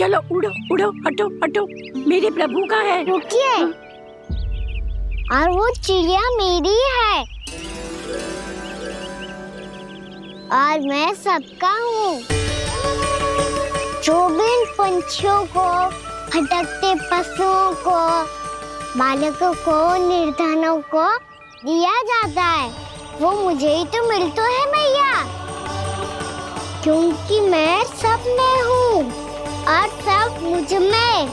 चलो उड़ो उड़ो, हटो हटो, मेरे प्रभु का है। रुकिए, और वो चिड़िया मेरी है और मैं सबका हूँ। जो भी इन पंछियों को, भटकते पशुओं को, बालकों को, निर्धनों को दिया जाता है, वो मुझे ही तो मिलता है मैया, क्योंकि मैं सब में हूँ और सब मुझ में।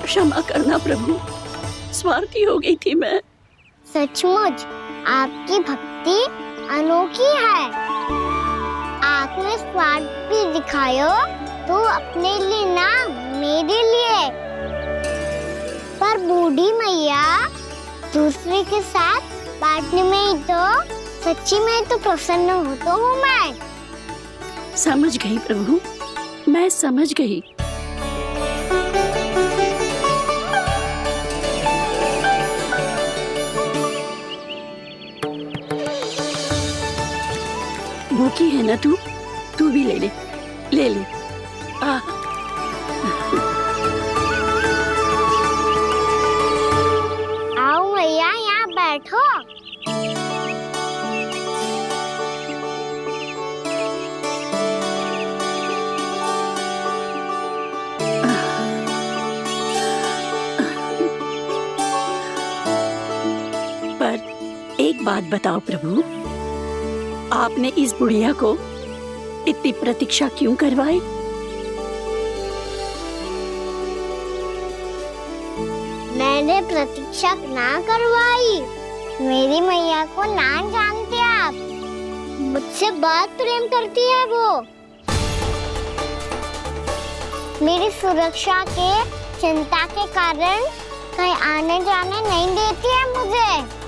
क्षमा करना प्रभु, स्वार्थी हो गई थी मैं। सचमुच आपकी भक्ति अनोखी है। आपने स्वार्थ भी दिखायो तो अपने लिए ना, मेरे लिए। पर बूढ़ी मैया, दूसरे के साथ बांटने में ही तो सच्ची में तो प्रसन्न होता हूँ मैं। समझ गई प्रभु, मैं समझ गई। भूखी है ना तू भी ले ले, ले ले। आओ मैया, यहाँ बैठो। पर एक बात बताओ प्रभु, आपने इस बुढ़िया को इतनी प्रतीक्षा क्यों करवाई? मैंने प्रतीक्षा ना करवाई। मेरी मैया को ना जानते आप, मुझसे बहुत प्रेम करती है वो। मेरी सुरक्षा के चिंता के कारण कहीं आने जाने नहीं देती है मुझे।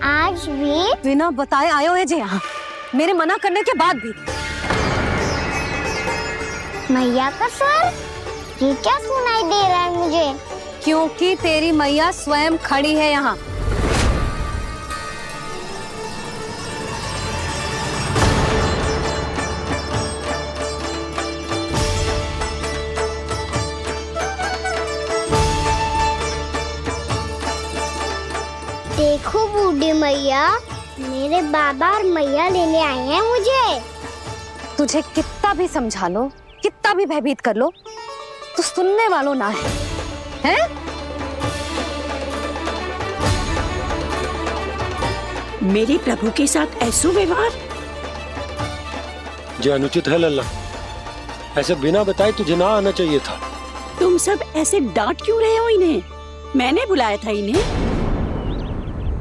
आज भी बिना बताए आए हो जे यहाँ, मेरे मना करने के बाद भी। मैया का स्वर, ये क्या सुनाई दे रहा है मुझे? क्योंकि तेरी मैया स्वयं खड़ी है यहाँ। देखो बूढ़ी मैया, मेरे बाबा और मैया लेने आए हैं मुझे। तुझे कितना भी समझा लो, कितना भी भयभीत कर लो, तो सुनने वालों ना है, हैं? मेरे प्रभु के साथ ऐसा व्यवहार जो अनुचित है लल्ला। ऐसे बिना बताए तुझे ना आना चाहिए था। तुम सब ऐसे डांट क्यों रहे हो इन्हें? मैंने बुलाया था इन्हें।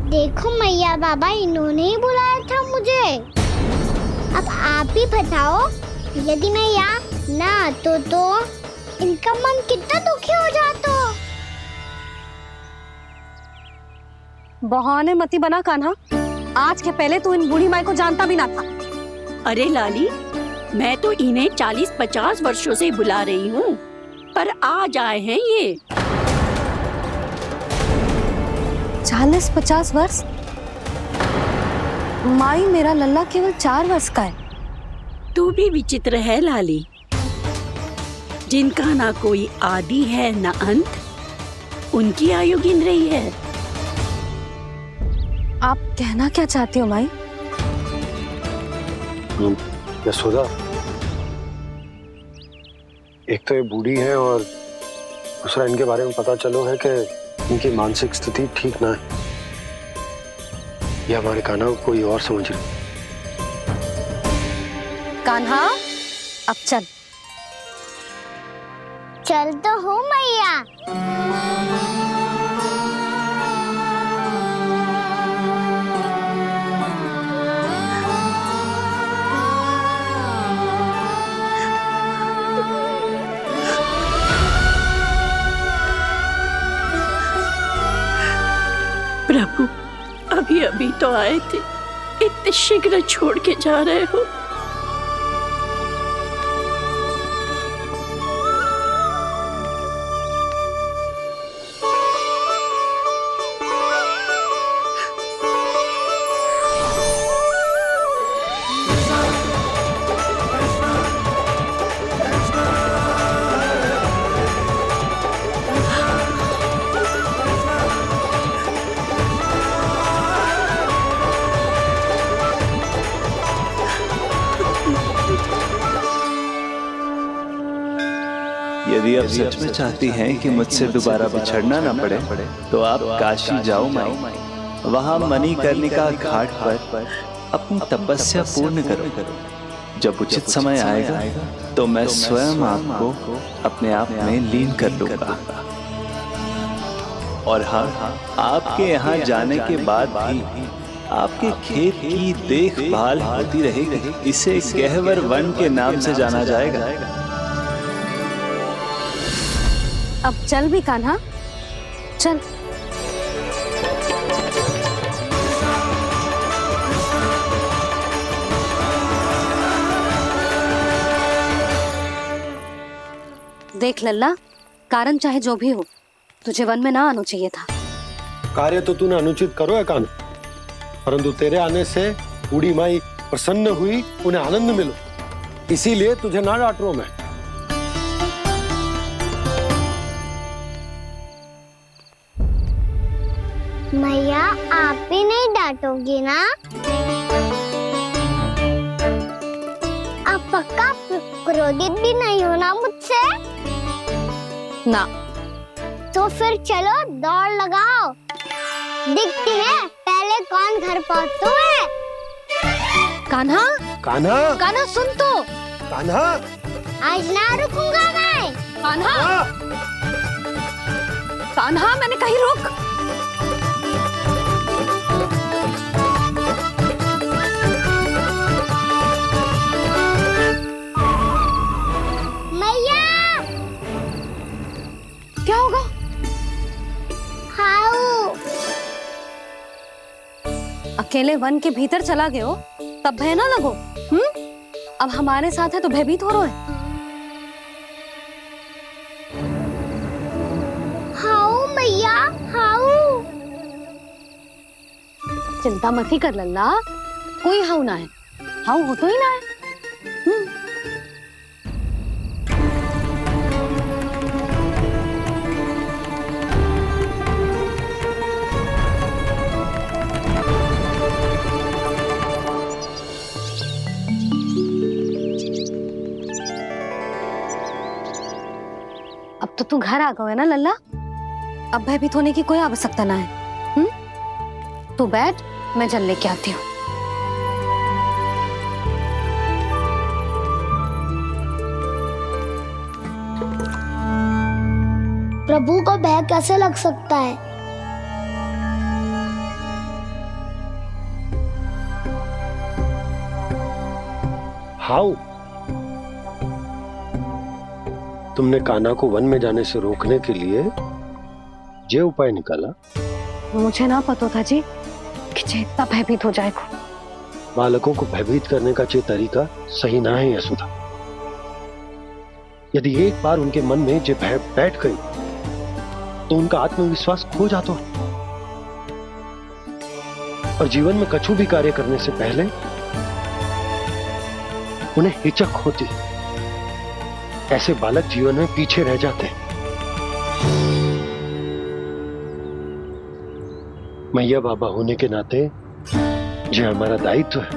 देखो मैया बाबा, इन्होंने ही बुलाया था मुझे। अब आप ही बताओ, यदि मैं यहाँ ना आतो तो इनका मन कितना दुखी हो जाता। बहाने मती बना कान्हा, आज के पहले तू इन बूढ़ी माई को जानता भी ना था। अरे लाली, मैं तो इन्हें 40-50 वर्षों से बुला रही हूँ, पर आज आए हैं ये। 40-50 वर्ष? माई, मेरा लल्ला केवल 4 वर्ष का है। तू भी विचित्र है लाली, जिनका ना कोई आदि है ना अंत, उनकी आयु गिन रही है। आप कहना क्या चाहती हो माई? यशोदा, एक तो ये बूढ़ी है और दूसरा इनके बारे में पता चलो है कि इनकी मानसिक स्थिति ठीक ना है। ये हमारे कान्हा को कोई और समझ रही। कान्हा, अब चल। चल तो हूँ मैया। प्रभु, अभी अभी तो आए थे, इतने शीघ्र छोड़ के जा रहे हो। यदि आप सच में चाहती हैं कि मुझसे दोबारा बिछड़ना ना पड़े तो आप काशी जाओ माई, वहां मणिकर्णिका घाट पर अपनी तपस्या पूर्ण करो। जब उचित समय आएगा तो मैं स्वयं आपको अपने आप में लीन कर लूंगा। और हाँ, आपके यहाँ जाने के बाद भी आपके खेत की देखभाल होती रहेगी। इसे गहवर वन के नाम से जाना जाएगा। अब चल भी कान्हा, चल। देख लल्ला, कारण चाहे जो भी हो, तुझे वन में ना आना चाहिए था। कार्य तो तूने अनुचित करो है कान, परंतु तेरे आने से बूढ़ी माई प्रसन्न हुई, उन्हें आनंद मिलो, इसीलिए तुझे ना डांट रहा हूं मैं। मैया, आप भी नहीं डांटोगी ना? आप पक्का क्रोधित भी नहीं हो ना मुझसे? ना। तो फिर चलो दौड़ लगाओ, दिखती है पहले कौन घर पहुंचता है। कान्हा, कान्हा, कान्हा सुन तो। कान्हा, आज ना रुकूंगा मैं। कान्हा, कान्हा, मैंने कहीं रुक। मैया, क्या होगा? हाउ अकेले वन के भीतर चला गए हो तब भय ना लगो। अब हमारे साथ है तो भयभीत हो रहे हैं। हाउ मैया, हाउ। चिंता मत ही कर लल्ला, कोई हाउ ना है। हाउ हो तो ही ना है। अब तो तू घर आ गया है ना लल्ला, अब भयभीत होने की कोई आवश्यकता ना है। तू बैठ, मैं जल लेके आती हूँ। प्रभु को भय कैसे लग सकता है? हाउ? तुमने कान्हा को वन में जाने से रोकने के लिए ये उपाय निकाला? मुझे ना पता था जी कि जे इतना भयभीत हो जाएगा। बालकों को भयभीत करने का ये तरीका सही ना है यशोदा। यदि एक बार उनके मन में ये भय बैठ गई तो उनका आत्मविश्वास खो जाता है और जीवन में कछु भी कार्य करने से पहले उन्हें हिचक होती। ऐसे बालक जीवन में पीछे रह जाते हैं। मैया बाबा होने के नाते ये हमारा दायित्व है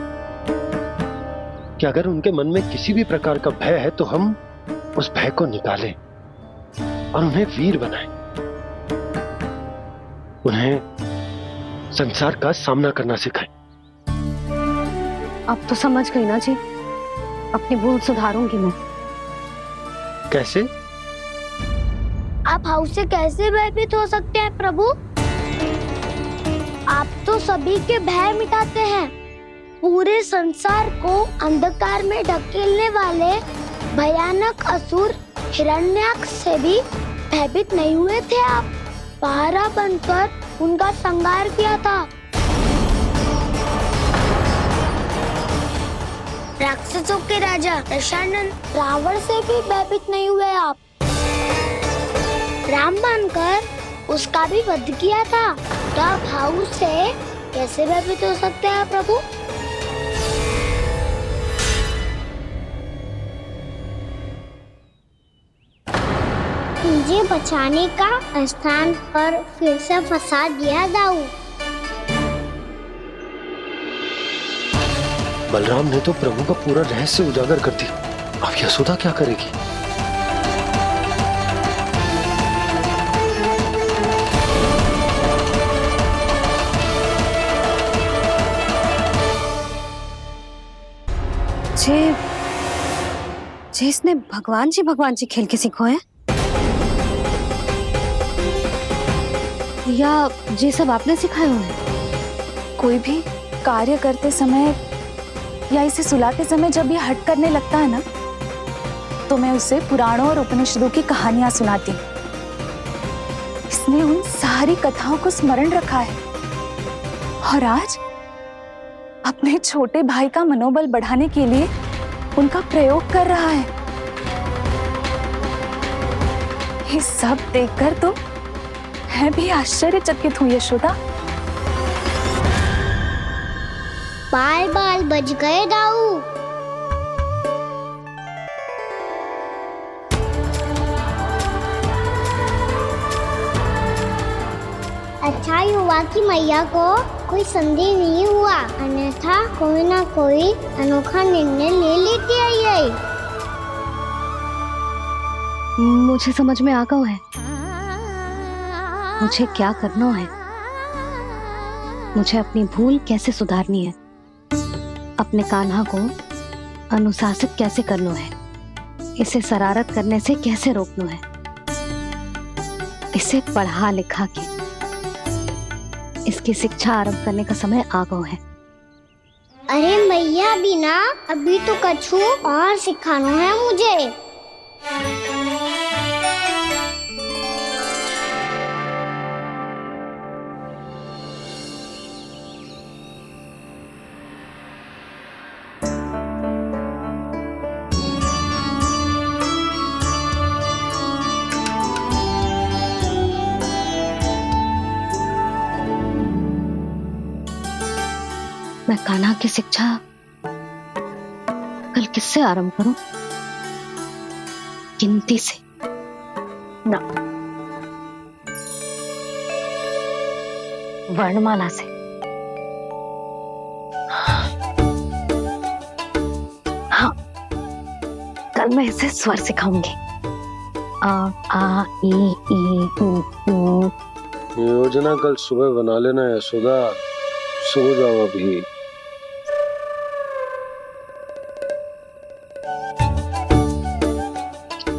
कि अगर उनके मन में किसी भी प्रकार का भय है तो हम उस भय को निकालें और उन्हें वीर बनाएं, उन्हें संसार का सामना करना सिखाएं। अब तो समझ गई ना जी, अपनी भूल सुधारूंगी मैं। कैसे? आप हाउ से कैसे भयभीत हो सकते हैं प्रभु? आप तो सभी के भय मिटाते हैं। पूरे संसार को अंधकार में ढकेलने वाले भयानक असुर हिरण्याक्ष से भी भयभीत नहीं हुए थे आप। पहरा बनकर उनका संहार किया था। राक्षसों के राजा दशानन रावण से भी भयभीत नहीं हुए आप। राम बनकर उसका भी वध किया था। तो आप हाउ से कैसे भयभीत हो सकते हैं प्रभु? मुझे बचाने का स्थान पर फिर से फंसा दिया दाऊ। बलराम ने तो प्रभु का पूरा रहस्य उजागर कर दिया। अब यशोदा क्या करेगी? जे इसने भगवान जी खेल के सीखो है, या ये सब आपने सिखाए हुए हैं? कोई भी कार्य करते समय या इसे सुलाते समय जब ये हट करने लगता है ना, तो मैं उसे पुराणों और उपनिषदों की कहानियां सुनाती हूँ। इसने उन सारी कथाओं को स्मरण रखा है और आज अपने छोटे भाई का मनोबल बढ़ाने के लिए उनका प्रयोग कर रहा है। ये सब देखकर तो मैं भी आश्चर्यचकित हुई यशोदा। बाल बज गए दाऊ। अच्छा ही हुआ कि मैया को कोई संदेह नहीं हुआ, अन्यथा कोई ना कोई अनोखा निर्णय ले लेती है ये। मुझे समझ में आ गया है मुझे क्या करना है। मुझे अपनी भूल कैसे सुधारनी है, अपने कान्हा को अनुशासित कैसे करना है, इसे शरारत करने से कैसे रोकना है, इसे पढ़ा लिखा के इसकी शिक्षा आरंभ करने का समय आ गया है। अरे मैया बिना, अभी तो कछु और सिखाना है मुझे। मैं कान्हा की शिक्षा कल किससे आरंभ करूं? गिनती से ना, वर्णमाला से। हाँ, कल मैं इसे स्वर सिखाऊंगी। आ ई उ। योजना कल सुबह बना लेना यशोदा, सो जाओ अभी।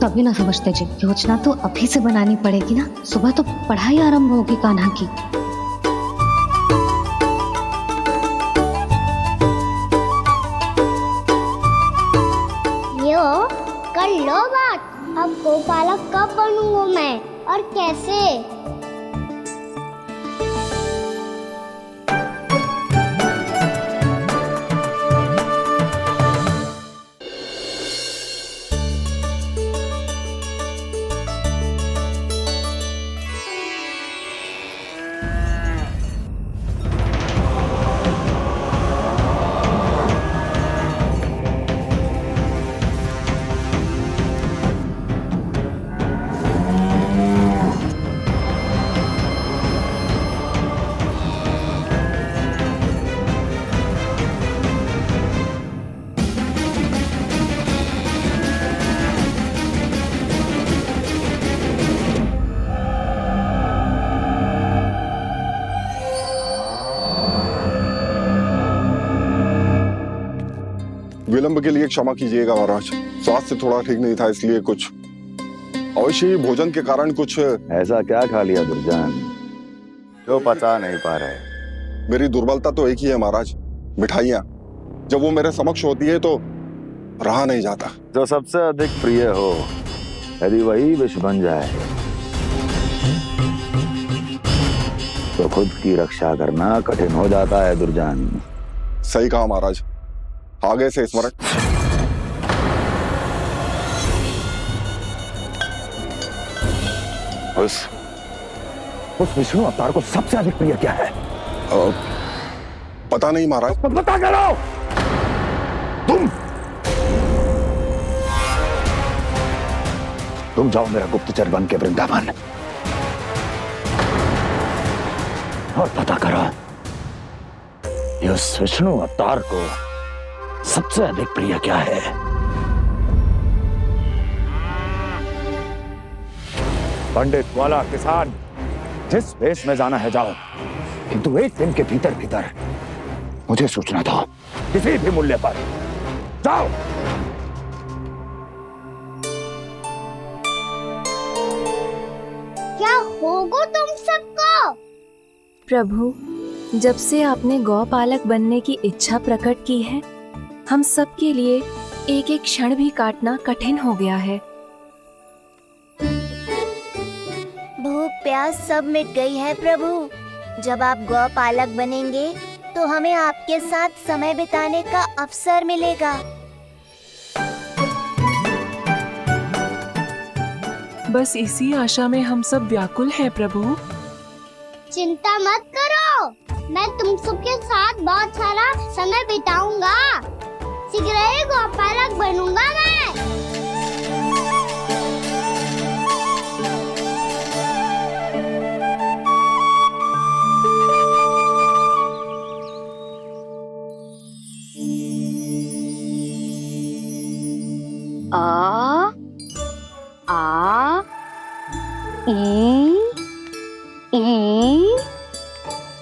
कभी ना समझते जी, योजना तो अभी से बनानी पड़ेगी ना। सुबह तो पढ़ाई आरंभ होगी कान्हा की। यो कर लो बात। अब गोपालक कब बनूंगा मैं और कैसे? विलंब के लिए क्षमा कीजिएगा महाराज, स्वास्थ्य थोड़ा ठीक नहीं था, इसलिए कुछ अवश्य ही भोजन के कारण कुछ। ऐसा क्या खा लिया दुर्जन जो पता नहीं पा रहे? मेरी दुर्बलता तो एक ही है महाराज, मिठाइयाँ। जब वो मेरे समक्ष होती है तो रहा नहीं जाता। जो सबसे अधिक प्रिय हो, यदि वही विष बन जाए तो खुद की रक्षा करना कठिन हो जाता है दुर्जन। सही कहा महाराज, आगे से स्मरण। उस विष्णु अवतार को सबसे अधिक प्रिय क्या है? पता नहीं महाराज। बता करो तुम जाओ मेरा गुप्तचर बन के वृंदावन और पता करो ये उस विष्णु अवतार को सबसे अधिक प्रिय क्या है। पंडित वाला किसान जिस वेश में जाना है जाओ, किंतु एक दिन के भीतर भीतर मुझे सूचना दो, किसी भी मूल्य पर जाओ। क्या होगा तुम सबको? प्रभु, जब से आपने गौपालक बनने की इच्छा प्रकट की है, हम सब के लिए एक एक क्षण भी काटना कठिन हो गया है। भूख प्यास सब मिट गई है प्रभु। जब आप गौपालक बनेंगे तो हमें आपके साथ समय बिताने का अवसर मिलेगा। बस इसी आशा में हम सब व्याकुल हैं प्रभु। चिंता मत करो, मैं तुम सबके साथ बहुत सारा समय बिताऊंगा। शीघ्र ही गौपालक बनूंगा मैं। आ आ ई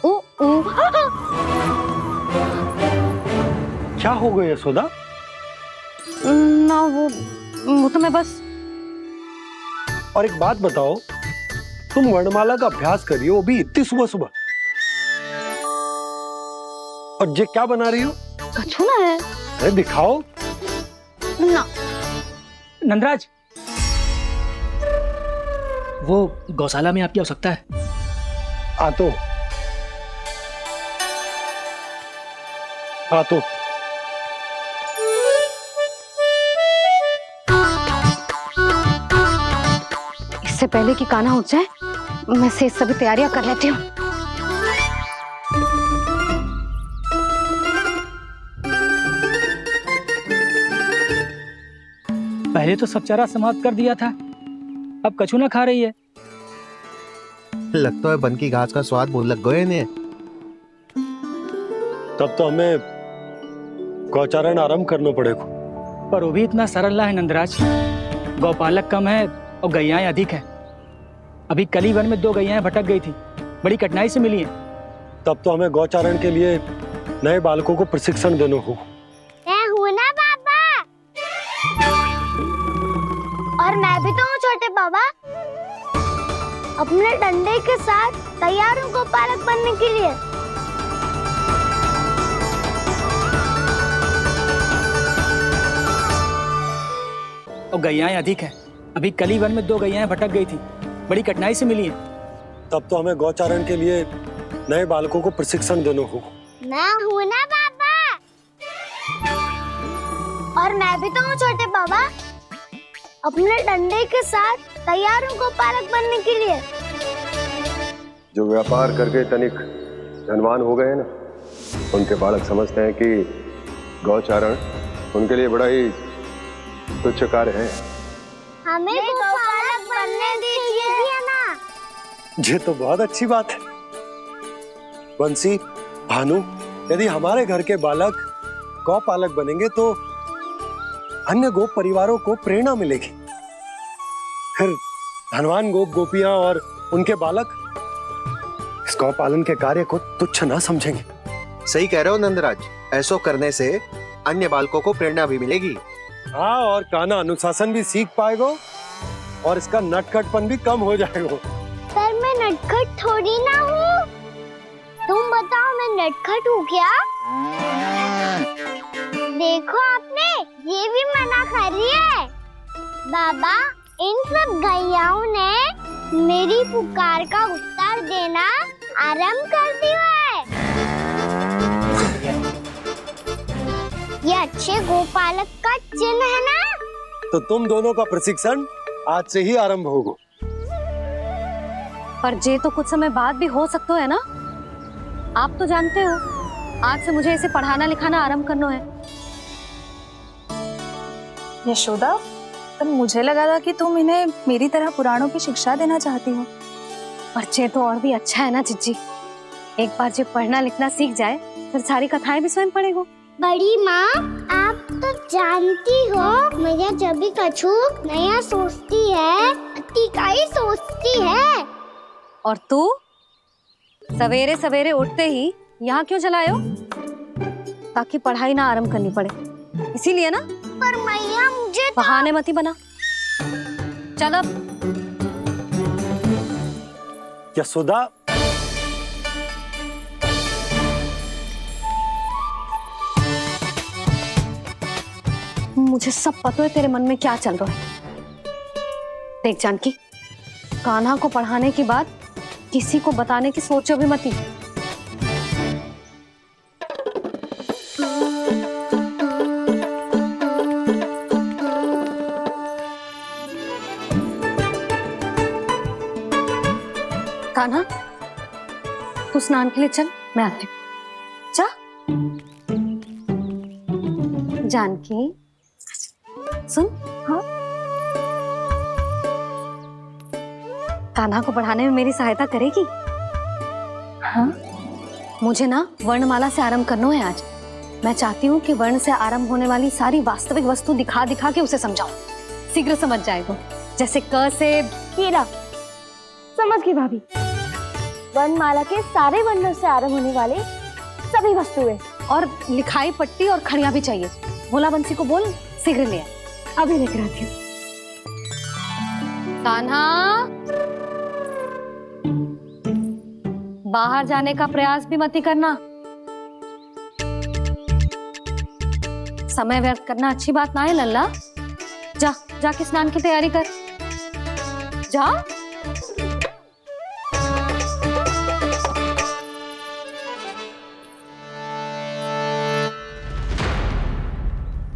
उ उ। क्या हो गया यशोदा? ना वो तो मैं बस। और एक बात बताओ, तुम वर्णमाला का अभ्यास कर रही हो, वो भी इतनी सुबह सुबह, और ये क्या बना रही हो? कछुआ है। अरे दिखाओ ना। नंदराज, वो गौशाला में आपकी आवश्यकता है। आ तो इससे पहले कि कान्हा उठ जाए, मैं से सभी तैयारियां कर लेती हूँ। पहले तो सब चारा समाप्त कर दिया था, अब कछू ना खा रही है। लगता है बन की घास का स्वाद भूल लग गए ने। तब तो हमें गौचारण आरंभ करना पड़ेगा। पर वो भी इतना सरल ना है नंदराज। गौपालक कम है और गैयाएं अधिक है। अभी कली वन में 2 गैयाएं भटक गई थी, बड़ी कठिनाई से मिली हैं। तब तो हमें गौचारण के लिए नए बालकों को प्रशिक्षण देना होगा। मैं हूँ ना बाबा, और मैं भी तो हूँ छोटे बाबा। अपने डंडे के साथ तैयार हूँ गौपालक बनने के लिए। और गैयाएं अधिक है। अभी कली वन में 2 गैयाएं भटक गई थी, बड़ी कठिनाई से मिली हैं। तब तो हमें गौचारण के लिए नए बालकों को प्रशिक्षण देना होगा। मैं हूँ ना बाबा, और मैं भी तो हूँ छोटे बाबा। अपने डंडे के साथ तैयार हूँ गौपालक बनने के लिए। जो व्यापार करके तनिक धनवान हो गए हैं ना, उनके बालक समझते हैं कि गौचारण उनके लिए बड़ा ही तुच्छ कार्य है। हमें गौपालक बनने दीजिए ना। ये तो बहुत अच्छी बात है। बंसी, भानु, यदि हमारे घर के बालक गौपालक बनेंगे तो अन्य गोप परिवारों को प्रेरणा मिलेगी। फिर धनवान गोप गोपियां और उनके बालक इस गौपालन के कार्य को तुच्छ ना समझेंगे। सही कह रहे हो नंदराज, ऐसा करने से अन्य बालकों को प्रेरणा भी मिलेगी। हाँ, और कान्हा अनुशासन भी सीख पाएगा और इसका नटखटपन भी कम हो जाएगा। पर मैं नटखट थोड़ी ना हूँ। तुम बताओ, मैं नटखट हूँ क्या? देखो आपने ये भी मना कर रही है। बाबा, इन सब गैयाओं ने मेरी पुकार का उत्तर देना आरंभ कर दिया है। ये अच्छे गोपालक का चिन्ह है ना? तो तुम दोनों का प्रशिक्षण आज से ही आरंभ होगा। पर जे तो कुछ समय बाद भी हो सकता है ना। आप तो जानते हो, आज से मुझे इसे पढ़ाना लिखाना आरंभ करना है। यशोदा, पर मुझे लगा था कि तुम इन्हें मेरी तरह पुराणों की शिक्षा देना चाहती हो। पर जे तो और भी अच्छा है ना जिज्जी। एक बार जो पढ़ना लिखना सीख जाए, फिर सारी कथाएं भी स्वयं पढ़ेगा। बड़ी माँ, आप तो जानती हो मैया जब भी कछु नया सोचती है, अतिका ही सोचती है। और तू सवेरे सवेरे उठते ही यहाँ क्यों चलाए हो? ताकि पढ़ाई ना आरंभ करनी पड़े। इसीलिए ना। पर मैया मुझे बहाने मत ही बना। चल अब। यशोदा, मुझे सब पता है तेरे मन में क्या चल रहा है। देख जानकी, कान्हा को पढ़ाने की बात किसी को बताने की सोचो भी मत ही। कान्हा, तू स्नान के लिए चल, मैं आती हूँ। जा। जानकी सुन। हाँ, कान्हा को पढ़ाने में मेरी सहायता करेगी? हाँ, मुझे ना वर्णमाला से आरंभ करना है आज। मैं चाहती हूँ कि वर्ण से आरंभ होने वाली सारी वास्तविक वस्तु दिखा दिखा के उसे समझाऊं। शीघ्र समझ जाएगा। जैसे क से हीरा। समझ गई भाभी। वर्णमाला के सारे वर्णों से आरंभ होने वाले सभी वस्तुएं और लिखाई पट्टी और खड़िया भी चाहिए। भोला बंसी को बोल शीघ्र ले आए। अभी लेकर आती हूँ। कान्हा, बाहर जाने का प्रयास भी मत ही करना। समय व्यर्थ करना अच्छी बात ना है लल्ला। जा, जाके स्नान की तैयारी कर। जा।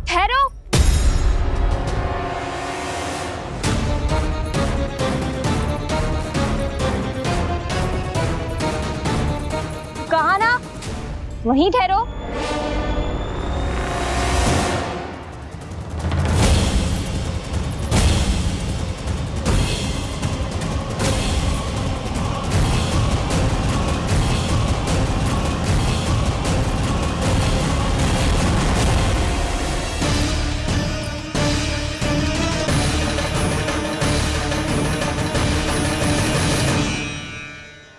ठहरो। कहा ना, वहीं ठहरो।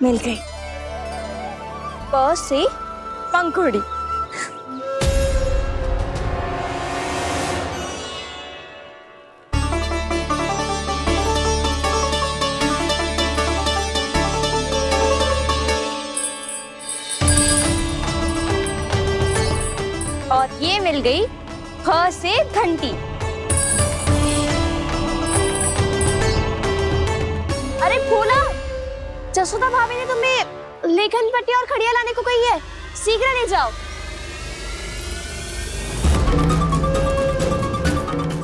मिल गई। प से पंखुड़ी। और ये मिल गई ख से घंटी। अरे भोला, जसोदा भाभी ने तुम्हें लेखन पट्टी और खड़िया लाने को कही है, शीघ्र ले जाओ।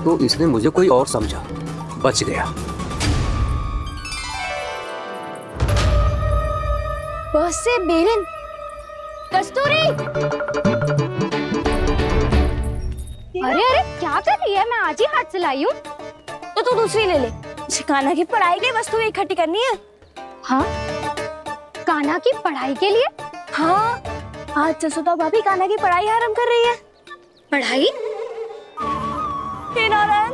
तो इसने मुझे कोई और समझा, बच गया। बस से बेलन। कस्तूरी। अरे अरे क्या कर रही है? मैं आज ही हाथ से लाई हूँ। तो तू दूसरी ले ले। कान्हा की पढ़ाई की वस्तुएं इकट्ठी करनी है। हाँ, कान्हा की पढ़ाई के लिए? हाँ, आज जसोदा भाभी कान्हा की पढ़ाई आरंभ कर रही है। पढ़ाई? हे नारायण,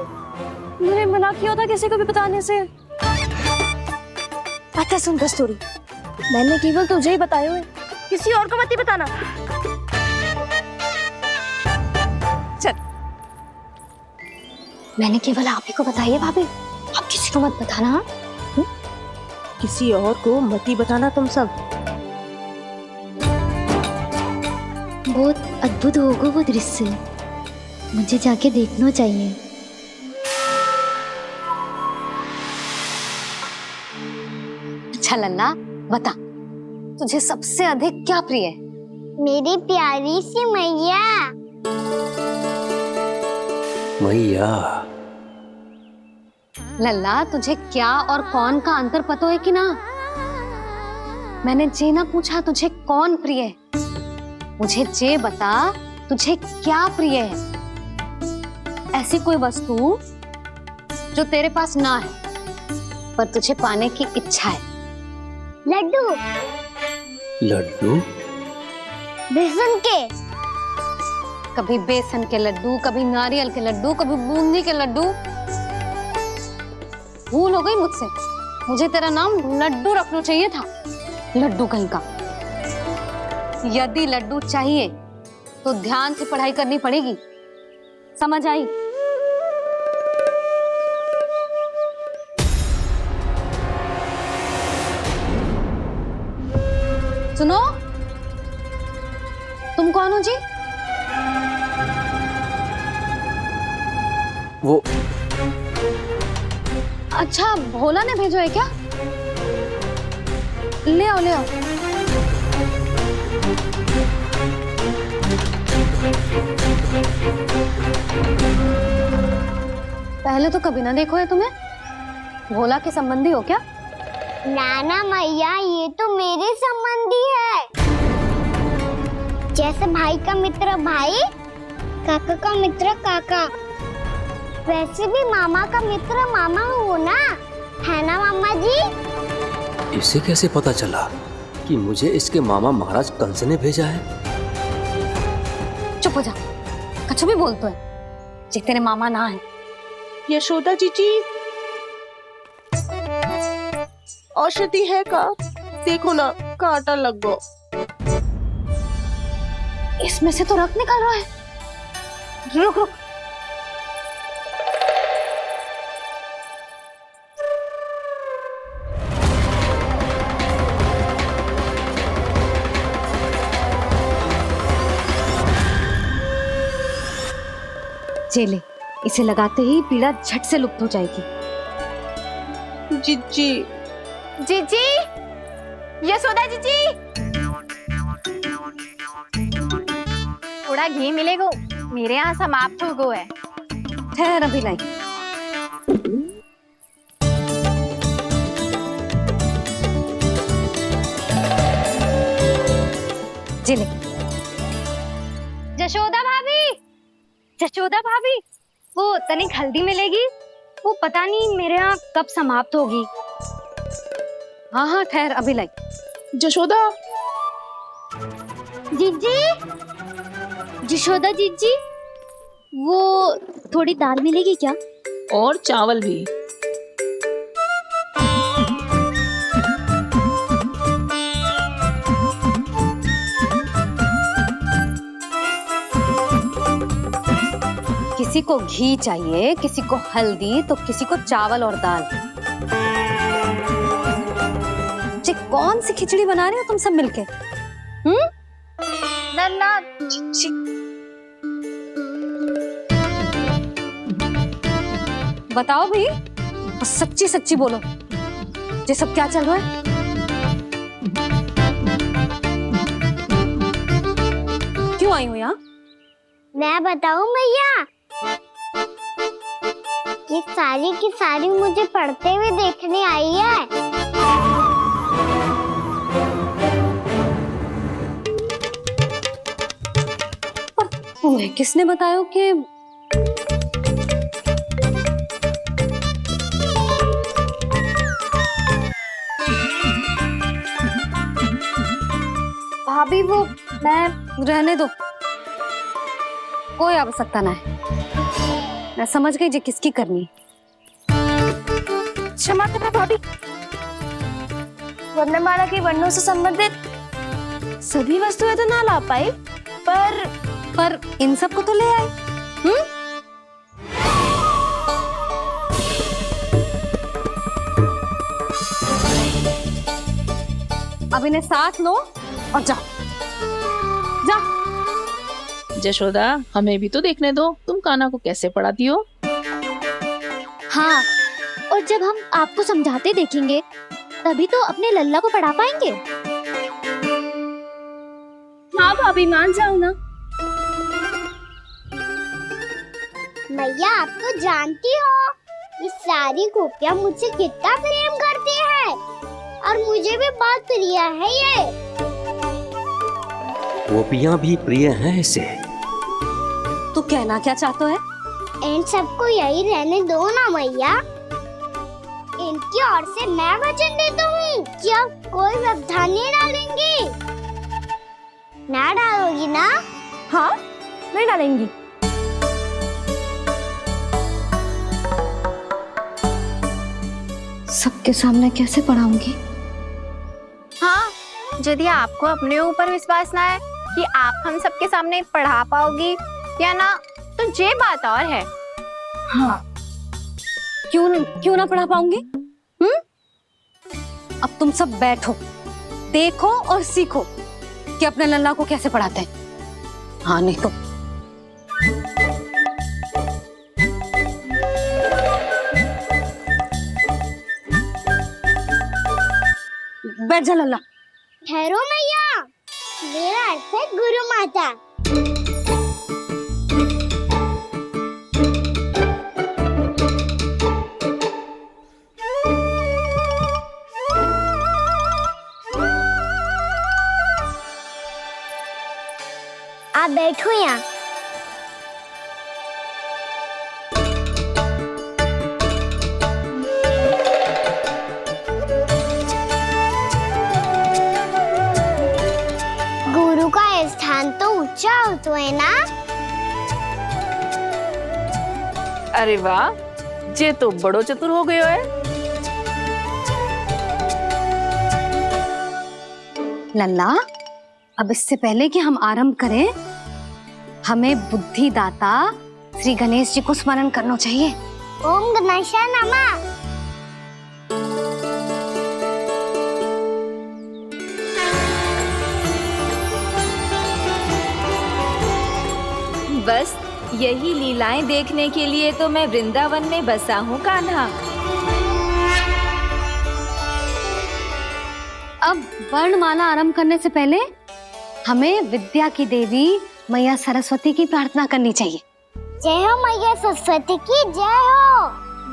मैंने मना किया था किसी को भी बताने से। अच्छा सुन कस्तूरी, मैंने केवल तुझे ही बताया है, किसी और को मत ही बताना। चल। मैंने केवल आप ही को बताई है भाभी, आप किसी को मत बताना। किसी और को मत ही बताना तुम सब। बहुत अद्भुत होगा वो दृश्य, मुझे जाके देखना चाहिए। अच्छा लल्ला, बता तुझे सबसे अधिक क्या प्रिय है? मेरी प्यारी सी मैया। मैया। लल्ला, तुझे क्या और कौन का अंतर पता है कि ना? मैंने जे ना पूछा तुझे कौन प्रिय है, मुझे जे बता तुझे क्या प्रिय है। ऐसी कोई वस्तु जो तेरे पास ना है पर तुझे पाने की इच्छा है। लड्डू। लड्डू? बेसन के। कभी बेसन के लड्डू, कभी नारियल के लड्डू, कभी बूंदी के लड्डू। भूल हो गई मुझसे, मुझे तेरा नाम लड्डू रखना चाहिए था। लड्डू कहीं का। यदि लड्डू चाहिए तो ध्यान से पढ़ाई करनी पड़ेगी, समझ आई? सुनो, तुम कौन हो जी? वो अच्छा, भोला ने भेजो है क्या? ले आओ ले आओ। पहले तो कभी ना देखो है तुम्हें। भोला के संबंधी हो क्या? नाना मैया, ये तो मेरे संबंधी है। जैसे भाई का मित्र भाई, काका का मित्र काका, वैसे भी मामा का मित्र मामा हो ना, है ना मामा जी? इसे कैसे पता चला कि मुझे इसके मामा महाराज कंस ने भेजा है? चुप हो जा, कछु भी बोलते है जे तेरे मामा ना है। यशोदा जीजी, औषधि है का? देखो ना, कांटा लग गो। इसमें से तो रक्त निकल रहा है। रुक रुक। चले, इसे लगाते ही पीड़ा झट से लुप्त हो जाएगी। जीजी, जीजी, यशोदा जीजी, थोड़ा घी मिलेगा? मेरे यहाँ समाप्त हो गो है। ठहर अभी लाई। चले। यशोदा भाभी, यशोदा भाभी, वो तनिक हल्दी मिलेगी? वो पता नहीं मेरे यहाँ कब समाप्त होगी। हाँ हाँ ठहर अभी लाई। यशोदा जीजी, यशोदा जीजी, वो थोड़ी दाल मिलेगी क्या? और चावल भी। किसी को घी चाहिए, किसी को हल्दी, तो किसी को चावल और दाल। जे कौन सी खिचड़ी बना रहे हो तुम सब मिलके? नन्ना, बताओ भाई, सच्ची सच्ची बोलो, ये सब क्या चल रहा है? क्यों आई हो यहाँ? मैं बताऊं भैया, ये सारी की सारी मुझे पढ़ते हुए देखने आई है। पर तुम्हें किसने बताया कि भाभी? वो मैं रहने दो, कोई आवश्यकता ना है। मैं समझ गई जी किसकी करनी। क्षमा करना भाभी, वर्णमाला के वर्णों से संबंधित सभी वस्तुएं तो ना ला पाई, पर इन सब को तो ले आए। अब इन्हें साथ लो और जाओ। जा। यशोदा, हमें भी तो देखने दो, तुम कान्हा को कैसे पढ़ाती हो। हाँ, और जब हम आपको समझाते देखेंगे तभी तो अपने लल्ला को पढ़ा पाएंगे। हाँ भाभी, मान जाओ ना। मैया, आप तो जानती हो ये सारी गोपियां मुझसे कितना प्रेम करती है, और मुझे भी बहुत प्रिय है ये। गोपियां भी प्रिय हैं इसे। तू कहना क्या चाहता है? इन सबको यही रहने दो ना मैया। इनकी ओर से मैं वचन देता हूँ कि अब कोई व्यवधान नहीं डालेंगी। ना डालोगी ना? हाँ, नहीं डालेंगी। सबके सामने कैसे पढ़ाऊंगी? हाँ, यदि आपको अपने ऊपर विश्वास ना है कि आप हम सबके सामने पढ़ा पाओगी या ना, तो ये बात और है। हाँ, क्यों ना पढ़ा पाऊंगी? अब तुम सब बैठो, देखो और सीखो कि अपने लल्ला को कैसे पढ़ाते हैं। हाँ नहीं तो बैठ जा लल्ला। ठहरो मैया, मेरा अर्थ है गुरु माता। आप बैठो यहाँ। गुरु का स्थान तो ऊंचा होता है ना? अरे वाह, जे तो बड़ो चतुर हो गयो है। लल्ला, अब इससे पहले कि हम आरंभ करें, हमें बुद्धिदाता श्री गणेश जी को स्मरण करना चाहिए। ओम गणेशाय नमः। बस यही लीलाएं देखने के लिए तो मैं वृंदावन में बसा हूँ कान्हा। अब वर्णमाला आरंभ करने से पहले हमें विद्या की देवी मैया सरस्वती की प्रार्थना करनी चाहिए। जय हो मैया सरस्वती की जय हो।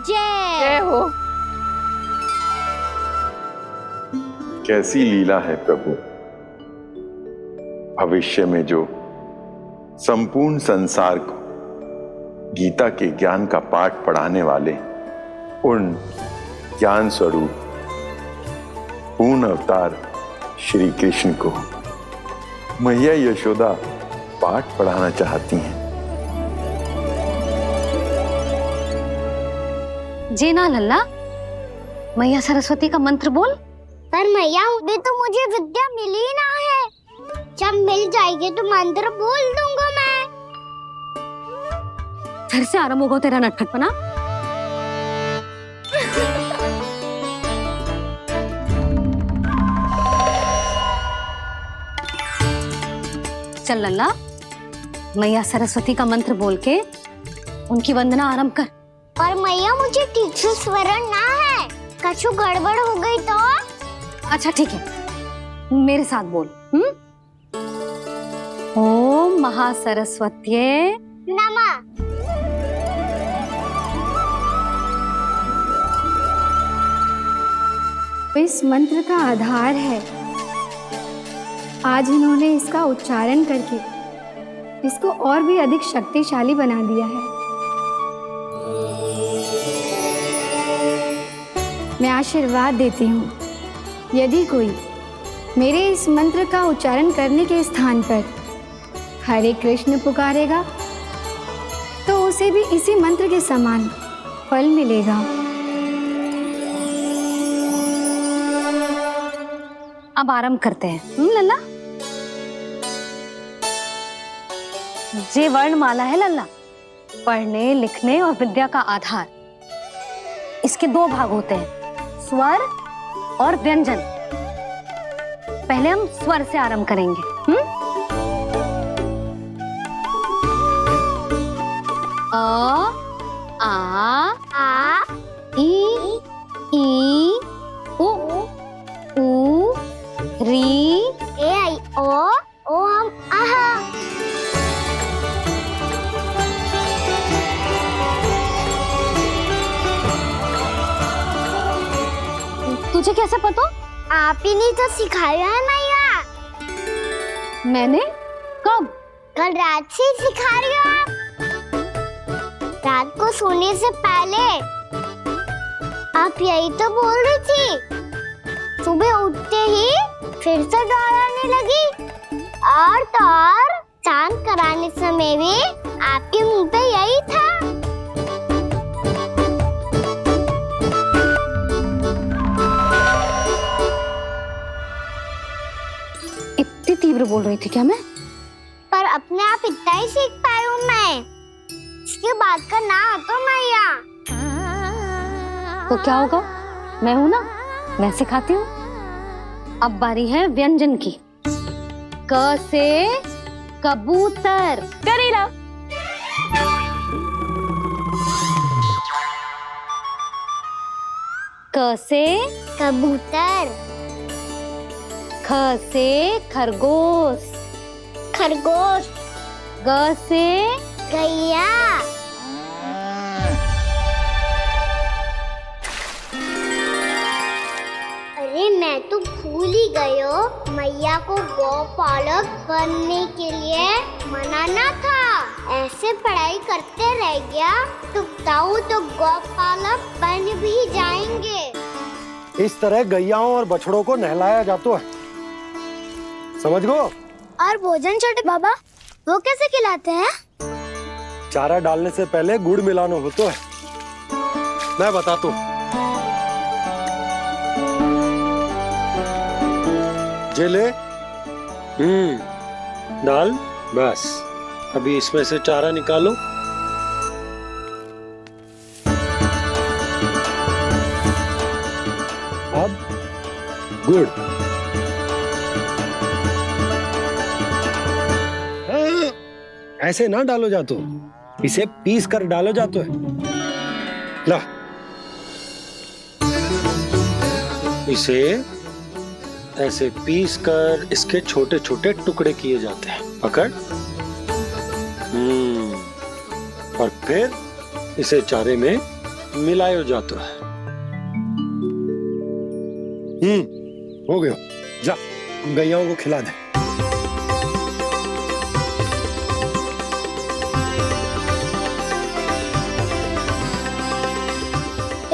जय हो। कैसी लीला है प्रभु। भविष्य में जो संपूर्ण संसार को गीता के ज्ञान का पाठ पढ़ाने वाले उन ज्ञान स्वरूप पूर्ण अवतार श्री कृष्ण को मैया यशोदा पाठ पढ़ाना चाहती हैं। जी ना लल्ला, मैया सरस्वती का मंत्र बोल। पर मैया अभी तो मुझे विद्या मिली ना है। जब मिल जाएगी तो मंत्र बोल दूंगा मैं। फिर से आरंभ होगा तेरा नटखटपना। चल लल्ला, मैया सरस्वती का मंत्र बोल के उनकी वंदना आरंभ कर। पर मैया मुझे ठीक से स्मरण ना है, कछु गड़बड़ हो गई तो? अच्छा ठीक है, मेरे साथ बोल। ओम महासरस्वत्यै नमः। इस मंत्र का आधार है। आज इन्होंने इसका उच्चारण करके इसको और भी अधिक शक्तिशाली बना दिया है। मैं आशीर्वाद देती हूँ, यदि कोई मेरे इस मंत्र का उच्चारण करने के स्थान पर हरे कृष्ण पुकारेगा तो उसे भी इसी मंत्र के समान फल मिलेगा। अब आरंभ करते हैं। लल्ला, जे वर्णमाला है लल्ला, पढ़ने लिखने और विद्या का आधार। इसके दो भाग होते हैं, स्वर और व्यंजन। पहले हम स्वर से आरंभ करेंगे। अ, आ, ई, उ, री, ए आई ओ हम आहा। तुझे कैसे पता? आप ही ने तो सिखाया है मैया। मैंने? कब? कल रात से सिखा रही हो आप। रात को सोने से पहले आप यही तो बोल रही थी। सुबह उठते ही फिर से दोहराने लगी, और तो और चांद कराने समय भी आपके मुंह पे यही था। इतनी तीव्र बोल रही थी क्या मैं? पर अपने आप इतना ही सीख पाई हूँ मैं। की बात का ना तो मैया। तो क्या होगा, मैं हूं ना, मैं सिखाती हूँ। अब बारी है व्यंजन की। क से कबूतर। करेला। क से कबूतर। ख से खरगोश। खरगोश। ग से गैया। अरे मैं तो भूल ही गयो, मैया को गौपालक बनने के लिए मनाना था। ऐसे पढ़ाई करते रह गया तो ताऊ तो गौपालक बन भी जाएंगे। इस तरह गैयाओं और बछड़ों को नहलाया जाता है, समझ गो। और भोजन छोटे बाबा वो कैसे खिलाते हैं? चारा डालने से पहले गुड़ मिलाना होता है, मैं बताता हूँ। जेले दाल, बस अभी इसमें से चारा निकालो। अब गुड़। ऐसे ना डालो जातो, इसे पीस कर डालो जातो है। ला, इसे ऐसे पीस कर इसके छोटे छोटे टुकड़े किए जाते हैं। पकड़। और फिर इसे चारे में मिलाया जाता है। हो गया, जा गैयाओं को खिला दे।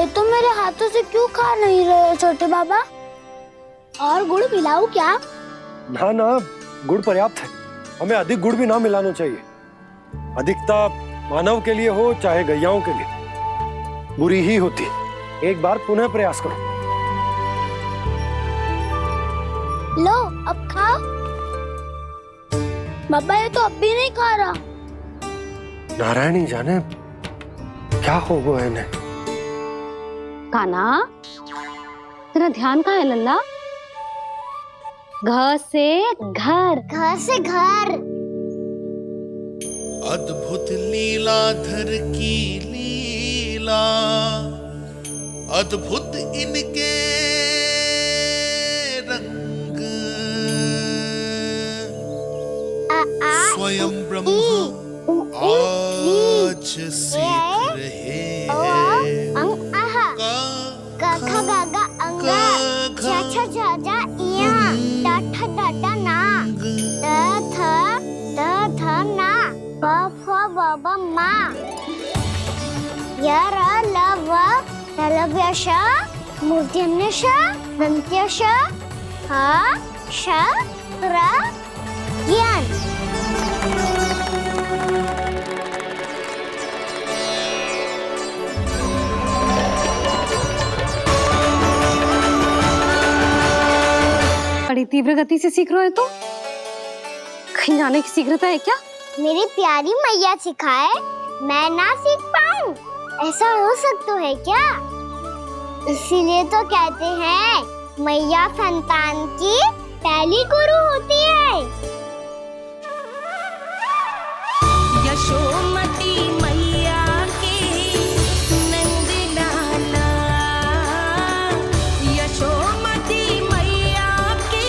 ये तो मेरे हाथों से क्यों खा नहीं रहे हो छोटे बाबा? और गुड़ मिलाऊं क्या? ना ना, गुड़ पर्याप्त है, हमें अधिक गुड़ भी ना मिलाना चाहिए। अधिकता मानव के लिए हो चाहे गैयाओं के लिए बुरी ही होती। एक बार पुनः प्रयास करो। लो अब खाओ। बाबा ये तो अब भी नहीं खा रहा। नारायणी जाने क्या हो गया इन्हें। काना, तेरा ध्यान कहाँ है लल्ला? घ से घर। घर से घर। अद्भुत लीलाधर की लीला, अद्भुत इनके रंग, स्वयं ब्रह्म आज सीख रहे हैं। ग ख ग घ अंग, छ छ झ झ इया, ट ठ ड ड ना, द ध ना, ब फ ब ब मा, य र ल व ललव्य श, मूर्धन्य श, दन्त्य श, ह श र ज्ञान। बड़ी तीव्र गति से सीख रहे हो तो कहीं जाने की शीघ्रता है क्या? मेरी प्यारी मैया सिखाए, मैं ना सीख पाऊं, ऐसा हो सकता है क्या? इसीलिए तो कहते हैं मैया संतान की पहली गुरु होती है। यशोमती मैया के नंद लाला, यशोमती मैया के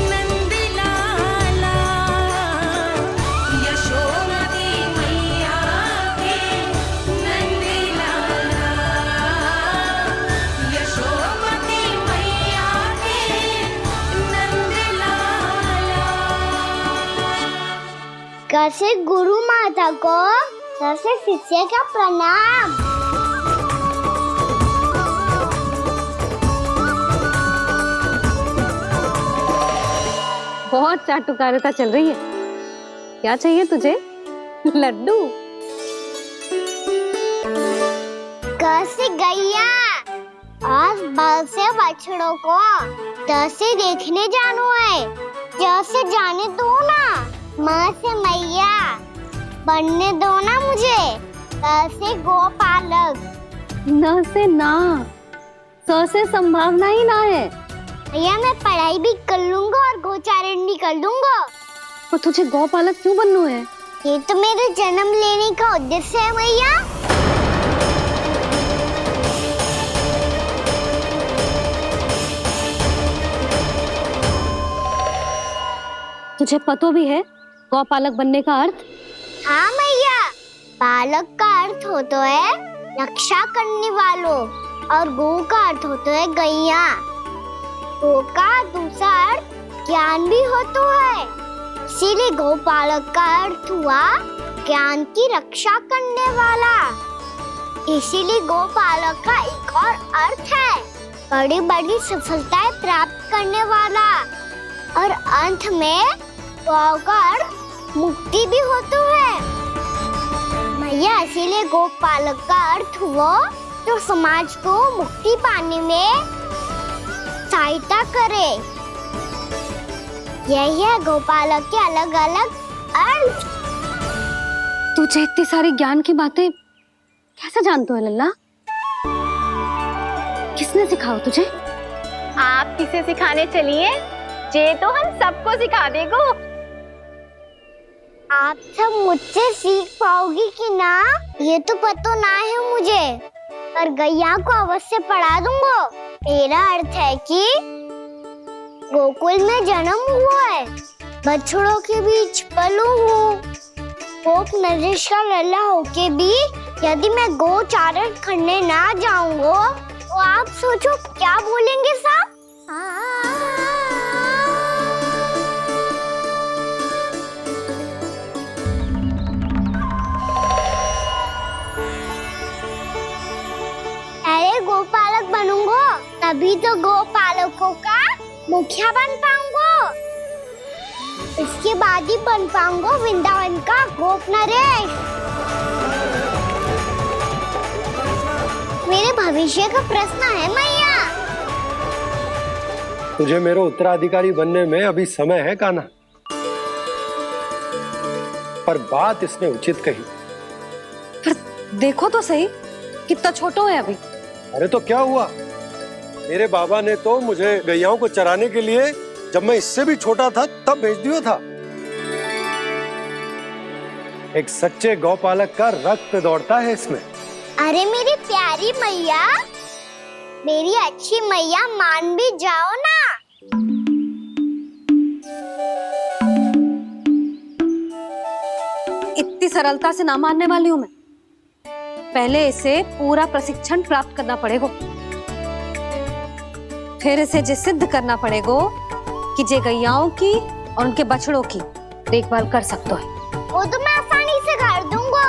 नंद लाला, यशोमती मैया के नंद लाला, यशोमती मैया के नंद लाला। कैसे गुरु माता को, कैसे शिष्य का प्रणाम। बहुत चाटुकारिता चल रही है। क्या चाहिए तुझे? लड्डू? कैसे गैया और बल से बछड़ों को कैसे देखने जानो है, जैसे जाने दो ना। माँ से मैया, बनने दो ना मुझे। से गोपालक। न से ना, स से संभावना ही ना है। भैया मैं पढ़ाई भी कर लूंगा और गोचारण भी कर लूंगा। तो तुझे गौपालक क्यों बनना है? ये तो मेरे जन्म लेने का उद्देश्य है भैया। तुझे पता भी है गौपालक बनने का अर्थ? हाँ भैया, पालक का अर्थ होता है रक्षा करने वालों और गौ का अर्थ होता है गैया। गौ का दूसरा अर्थ ज्ञान भी होता है, इसीलिए गौपालक का अर्थ हुआ ज्ञान की रक्षा करने वाला। इसीलिए गौपालक का एक और अर्थ है बड़ी बड़ी सफलताएं प्राप्त करने वाला, और अंत में गौ का अर्थ मुक्ति भी होता है भैया। इसीलिए गोपालक का अर्थ हुआ जो समाज को मुक्ति पाने में सहायता करे। यही है गोपालक के अलग अलग अर्थ। तुझे इतनी सारी ज्ञान की बातें कैसे जानते हो लल्ला? किसने सिखाया तुझे? आप किसे सिखाने चलिए, जे तो हम सबको सिखा देगो। आप सब मुझसे सीख पाओगी कि ना ये तो पता ना है मुझे, पर गैया को अवश्य पढ़ा दूंगा। मेरा अर्थ है कि गोकुल में जन्म हुआ है, बछड़ों के बीच पलू हूँ, गोप नरेश का लल्ला होके भी यदि मैं गोचारण करने ना जाऊंगा तो आप सोचो क्या बोलेंगे साहब? अरे गोपालक बनूंगा तभी तो गोपालकों का मुखिया बन पाऊंगा। इसके बाद ही बन पाऊंगा वृंदावन का गोप नरेश। मेरे भविष्य का प्रश्न है मैया। तुझे मेरा उत्तराधिकारी बनने में अभी समय है कान्हा, पर बात इसने उचित कही। पर देखो तो सही कितना छोटा है अभी। अरे तो क्या हुआ, मेरे बाबा ने तो मुझे गैयाओं को चराने के लिए जब मैं इससे भी छोटा था तब भेज दिया था। एक सच्चे गौपालक का रक्त दौड़ता है इसमें। अरे मेरी प्यारी मैया, मेरी अच्छी मैया, मान भी जाओ ना। इतनी सरलता से ना मानने वाली हूं मैं। पहले इसे पूरा प्रशिक्षण प्राप्त करना पड़ेगा, फिर इसे ये सिद्ध करना पड़ेगा कि जे गैयाओं की और उनके बछड़ों की देखभाल कर सकते है। वो तो मैं आसानी से कर दूंगा।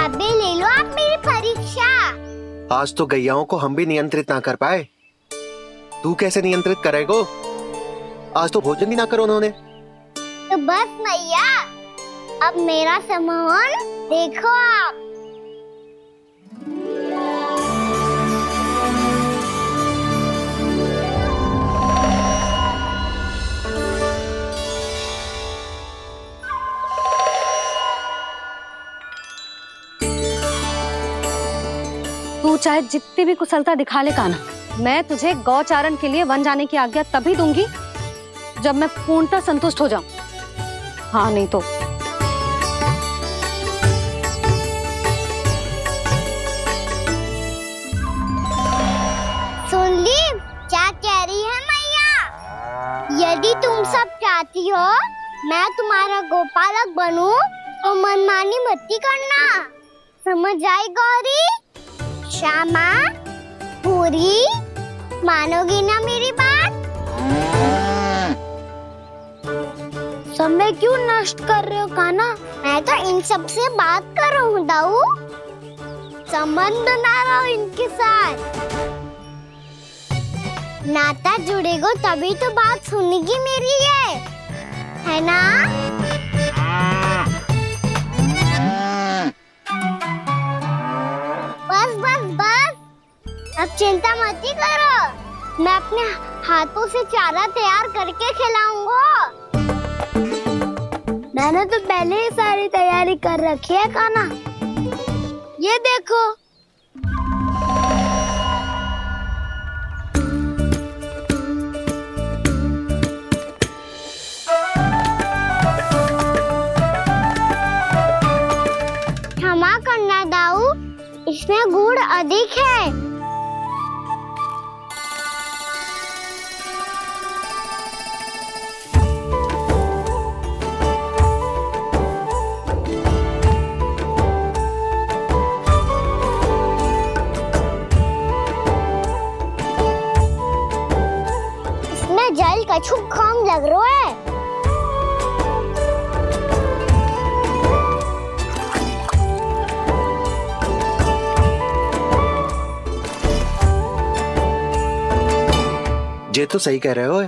अबे ले लो आप मेरी परीक्षा। आज तो गैयाओं को हम भी नियंत्रित ना कर पाए, तू कैसे नियंत्रित करेगो? आज तो भोजन भी ना करो उन्होंने। तो बस मैया, अब मेरा सम्मान देखो आप। तू चाहे जितनी भी कुशलता दिखा ले कान्हा, मैं तुझे गौचारण के लिए वन जाने की आज्ञा तभी दूंगी जब मैं पूर्णतः संतुष्ट हो जाऊं। हाँ नहीं तो सुन ली क्या कह रही है मैया? यदि तुम सब चाहती हो मैं तुम्हारा गोपालक बनूं तो मनमानी मत करना, समझ आई गौरी? श्यामा, पूरी, मानोगी ना मेरी बात? समय क्यों नष्ट कर रहे हो कान्हा? मैं तो इन सब से बात कर रहा हूँ दाऊ, संबंध बना रहा हूँ इनके साथ। नाता जुड़ेगा तभी तो बात सुनेगी मेरी है ना? बस बस बस, अब चिंता मत ही करो, मैं अपने हाथों से चारा तैयार करके खिलाऊंगा। मैंने तो पहले ही सारी तैयारी कर रखी है कान्हा। ये देखो। क्षमा करना दाऊ, इसमें गुड़ अधिक है। जल कछु कम लग रहा है। जे तो सही कह रहे हो,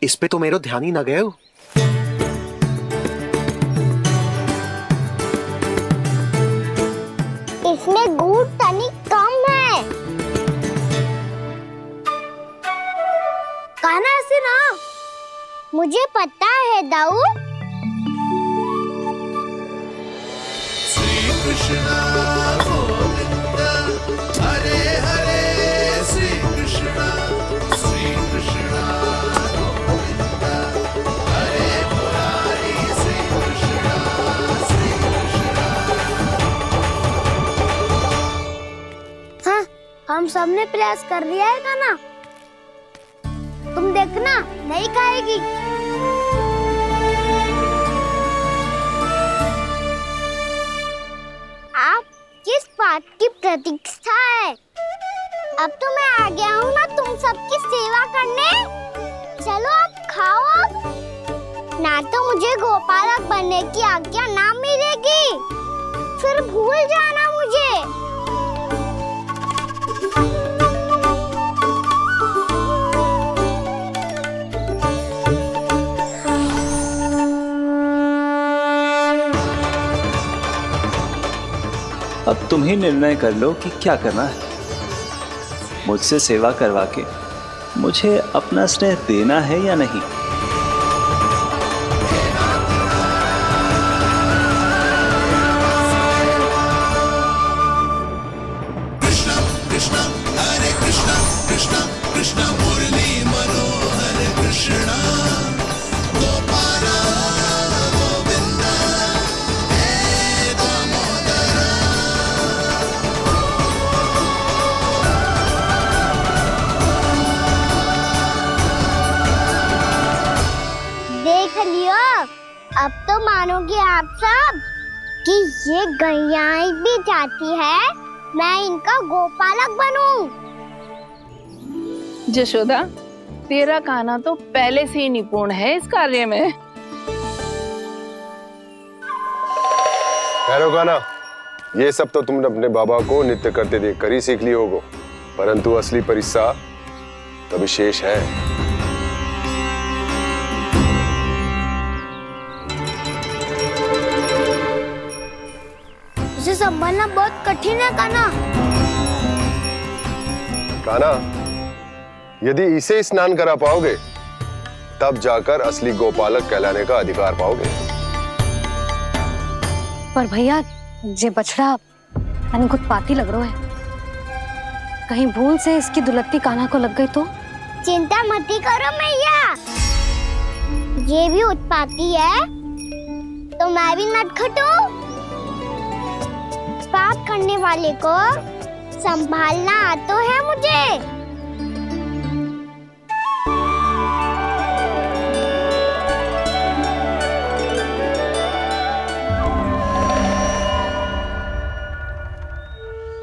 इस पे तो मेरो ध्यान ही ना गए हो। इसमें गुड़ तनिक कम है। कान्हा से ना, मुझे पता है दाऊ। श्री कृष्णा गोविंद हरे हरे, श्री कृष्णा गोविंद हरे मुरारी, श्री कृष्णा। हाँ, हम सबने प्रयास कर लिया है कान्हा। तुम देखना, नहीं खाएगी। आप किस बात की प्रतीक्षा है? अब तो मैं आ गया हूँ ना तुम सबकी सेवा करने। चलो आप खाओ अब। ना तो मुझे गोपालक बनने की आज्ञा ना मिलेगी, फिर भूल जाना मुझे। अब तुम ही निर्णय कर लो कि क्या करना है। मुझसे सेवा करवा के मुझे अपना स्नेह देना है या नहीं। कृष्णा कृष्णा हरे कृष्णा, कृष्णा कृष्णा मुरली मनोहर कृष्णा, गोपाला गोविंद हे दामोदर। देख लियो, अब तो मानोगे आप सब कि ये गैयाएं भी चाहती है मैं इनका गोपालक बनूं। जशोदा, तेरा कान्हा तो पहले से ही निपुण है इस कार्य में। खैर कान्हा, ये सब तो तुमने अपने बाबा को नित्य करते देख कर ही सीख ली होगो, परंतु असली परिस्सा तो विशेष है। उसे संभालना बहुत कठिन है कान्हा। कान्हा, यदि इसे स्नान करा पाओगे तब जाकर असली गोपालक कहलाने का अधिकार पाओगे। पर भैया, जे बछड़ा मैंने खुद पाती लग रहा है, कहीं भूल से इसकी दुलत्ती कान्हा को लग गई तो? चिंता मती करो मैया, ये भी उत्पाती है तो मैं भी नटखट हूँ। पाप करने वाले को संभालना आता है मुझे।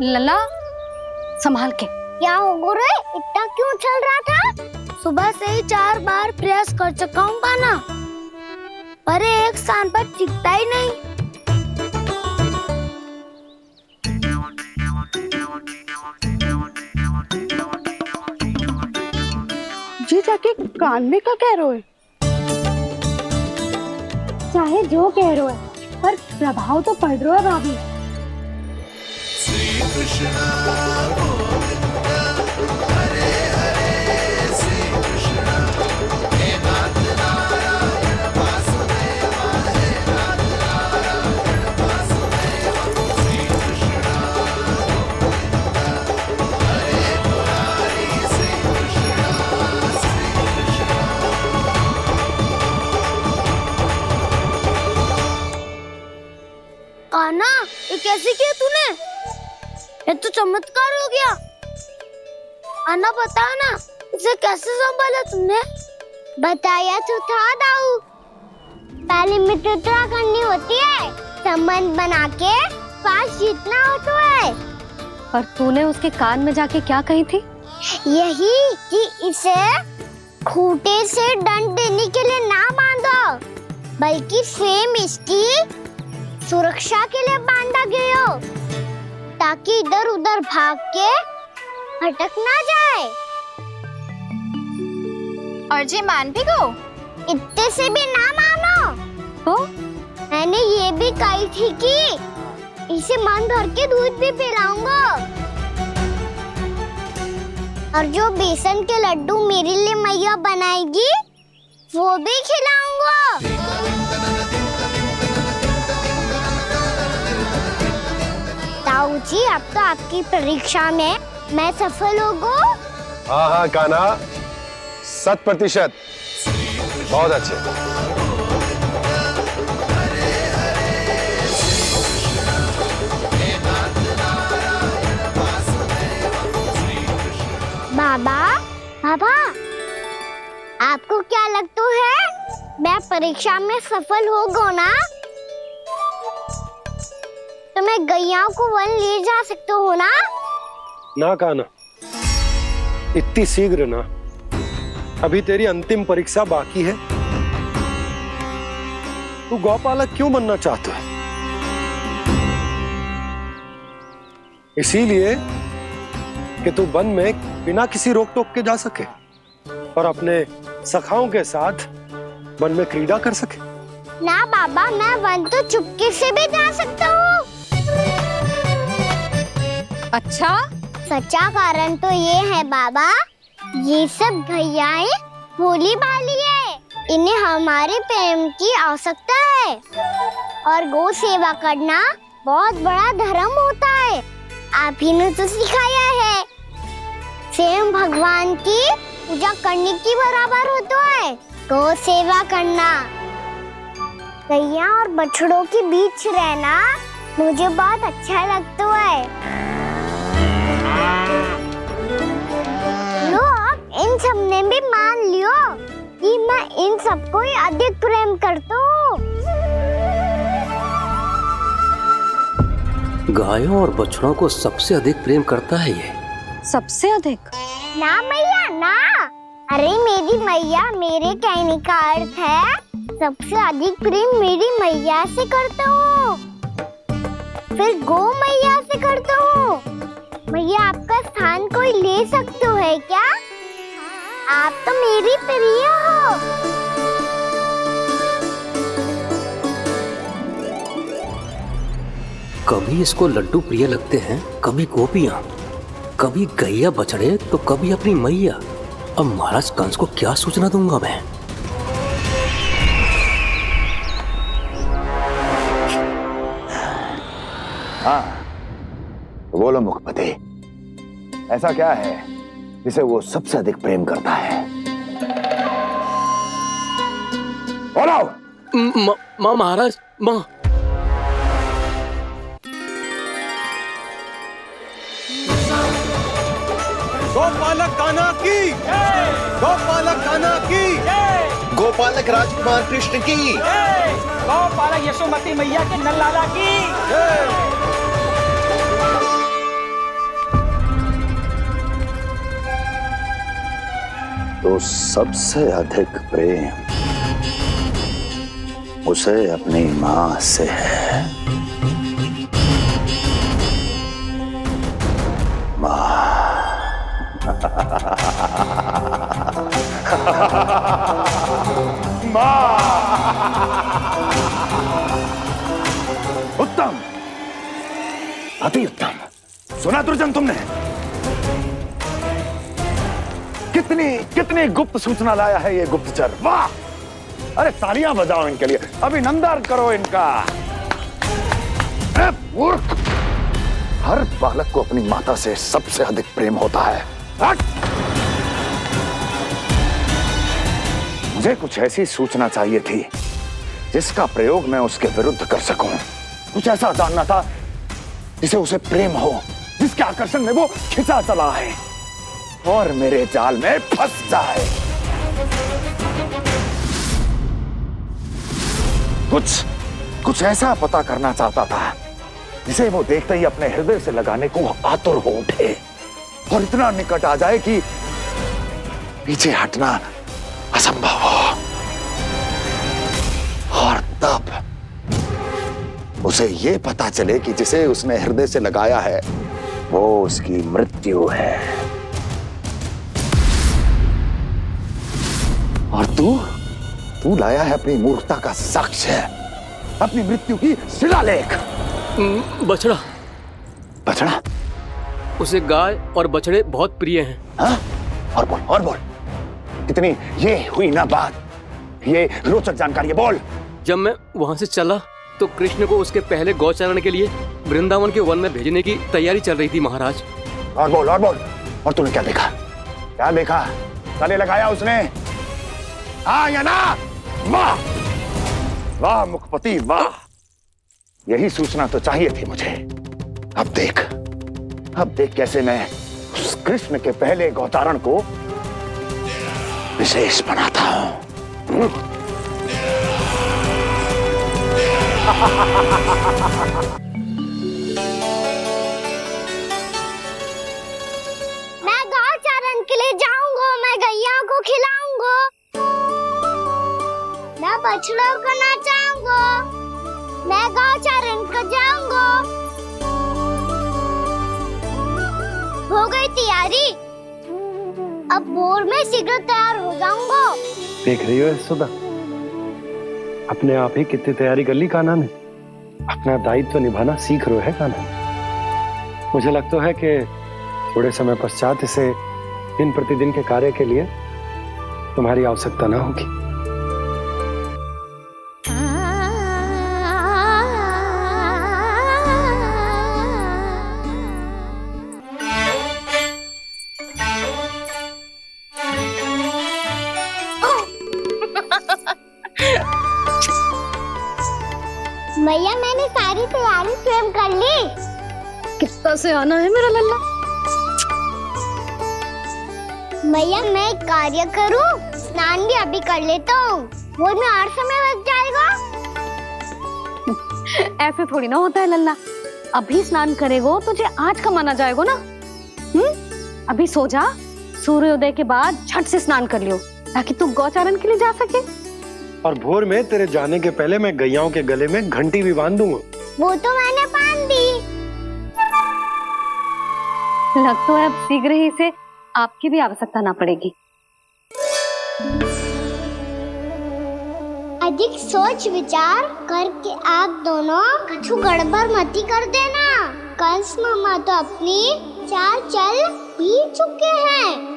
लला, संभाल के। क्या हो गुरु, इतना क्यों चल रहा था? सुबह से ही 4 बार प्रयास कर चुका हूँ कान्हा, पर एक स्थान पर टिकता ही नहीं। जी जाके कान में क्या कह रहे हो? चाहे जो कह रहे हो, पर प्रभाव तो पड़ रहा है भाभी। श्री कृष्णा गोविंद हरे हरे, श्री कृष्णा हे नाथ नारायण वासुदेवा हे नाथ कान्हा, ये कैसे किया तूने? ये तो चमत्कार हो गया। अन्ना बता ना, इसे कैसे संभाला तुमने? बताया तो था दाऊ, पहले मित्रता करनी होती है, संबंध बना के पास जीतना होता है। पर तूने उसके कान में जाके क्या कही थी? यही कि इसे खूंटे से दंड देने के लिए ना बांधो, बल्कि स्वयं इसकी सुरक्षा के लिए बांधा गया हो, ताकि इधर उधर भाग के भटक ना जाए। और जी मान भी गो? इतने से भी ना मानो। तो मैंने ये भी कही थी कि इसे मन भर के दूध भी पिलाऊंगा, और जो बेसन के लड्डू मेरे लिए मैया बनाएगी वो भी खिलाऊंगा। ताऊ जी, अब तो आपकी परीक्षा में मैं सफल होगा। हाँ हाँ कान्हा, 100%। बहुत अच्छे। बाबा, बाबा, आपको क्या लगता है मैं परीक्षा में सफल होगा ना? तो मैं गैया को वन ले जा सकता हूँ ना? ना कान्हा, इतनी शीघ्र ना, अभी तेरी अंतिम परीक्षा बाकी है। तू गौपालक क्यों बनना चाहता है? इसीलिए कि तू वन में बिना किसी रोक टोक के जा सके और अपने सखाओं के साथ वन में क्रीड़ा कर सके। ना बाबा, मैं वन तो चुपके से भी जा सकता हूँ। अच्छा? सच्चा कारण तो ये है बाबा, ये सब गैयाएं भोली भाली है, इन्हें हमारे प्रेम की आवश्यकता है, और गौ सेवा करना बहुत बड़ा धर्म होता है। आप ही ने तो सिखाया है, स्वयं भगवान की पूजा करने की बराबर होता है गौ सेवा करना। गैया और बछड़ों के बीच रहना मुझे बहुत अच्छा लगता है। लो, इन सब ने भी मान लियो कि मैं इन सबको ही अधिक प्रेम करता हूँ। गायों और बछड़ों को सबसे अधिक प्रेम करता है ये। सबसे अधिक? ना मैया ना, अरे मेरी मैया, मेरे कहने का अर्थ है सबसे अधिक प्रेम मेरी मैया से करता हूँ, फिर गौ मैया से करता हूँ। मैया, आपका स्थान कोई ले सकते है क्या? आप तो मेरी प्रिय हो। कभी इसको लड्डू प्रिय लगते हैं, कभी गोपियां, कभी गैया बछड़े, तो कभी अपनी मैया। अब महाराज कंस को क्या सूचना दूंगा मैं? हाँ, बोलो मुखपति, ऐसा क्या है जिसे वो सबसे अधिक प्रेम करता है? बोलो। माँ महाराज, माँ। गोपालक कान्हा की, गोपालक कान्हा की, गोपालक राजकुमार कृष्ण की, गोपालक यशोमती मैया के नललाला की। तो सबसे अधिक प्रेम उसे अपनी माँ से है। माँ। उत्तम, अति उत्तम। सुना दुर्जन तुमने? कितनी गुप्त सूचना लाया है ये गुप्तचर। वाह! अरे तालियां बजाओ इनके लिए, अभिनंदन करो इनका। मूर्ख, हर बालक को अपनी माता से सबसे अधिक प्रेम होता है। मुझे कुछ ऐसी सूचना चाहिए थी जिसका प्रयोग मैं उसके विरुद्ध कर सकूं। कुछ ऐसा जानना था जिसे उसे प्रेम हो, जिसके आकर्षण में वो खिंचा चला है और मेरे जाल में फंस जाए। कुछ ऐसा पता करना चाहता था जिसे वो देखते ही अपने हृदय से लगाने को आतुर हो उठे और इतना निकट आ जाए कि पीछे हटना असंभव हो। और तब उसे ये पता चले कि जिसे उसने हृदय से लगाया है वो उसकी मृत्यु है। और तू लाया है अपनी मूर्खता का साक्ष्य, अपनी मृत्यु की शिलालेख। बछड़ा। बछड़ा? उसे गाय और बछड़े बहुत प्रिय हैं। हाँ? और बोल कितनी ये हुई ना बात, ये रोचक जानकारी है, बोल। जब मैं वहां से चला तो कृष्ण को उसके पहले गौचारण के लिए वृंदावन के वन में भेजने की तैयारी चल रही थी महाराज। और बोल। और तूने क्या देखा? गले लगाया उसने? हाँ या ना? वाह मुखपति वाह, यही सूचना तो चाहिए थी मुझे। अब देख कैसे मैं उस कृष्ण के पहले गौचारण को विशेष बनाता हूं। मैं गौचारण के लिए जाऊंगा, मैं गैया को खिलाऊंगा, मैं बछड़ों को नचाऊंगा, मैं गौचारण को जाऊंगा। हो गई तैयारी, अब भोर में शीघ्र तैयार हो जाऊंगा। देख रही हो यशोदा, अपने आप ही कितनी तैयारी कर ली कान्हा ने। अपना दायित्व निभाना सीख रहे है कान्हा। मुझे लगता है कि थोड़े समय पश्चात इसे दिन प्रतिदिन के कार्य के लिए तुम्हारी आवश्यकता ना होगी। भैया मैंने सारी तैयारी स्वयं कर ली। कितना से आना है मेरा लल्ला? भैया मैं एक कार्य करूं, स्नान भी अभी कर लेता हूँ, वो में और समय लग जाएगा। ऐसे थोड़ी ना होता है लल्ला, अभी स्नान करेगो तुझे आज का माना जाएगा ना। अभी सो जा, सूर्योदय के बाद झट से स्नान कर लियो ताकि तू गौचारण के लिए जा सके। और भोर में तेरे जाने के पहले मैं गैयाओं के गले में घंटी भी बांध दूंगा। वो तो मैंने बांध दी। लग तो है अब शीघ्र ही इसे आपकी भी आवश्यकता ना पड़ेगी। अधिक सोच विचार करके आप दोनों कछु गड़बड़ मती कर देना। कंस मामा तो अपनी चाल चल ही चुके हैं।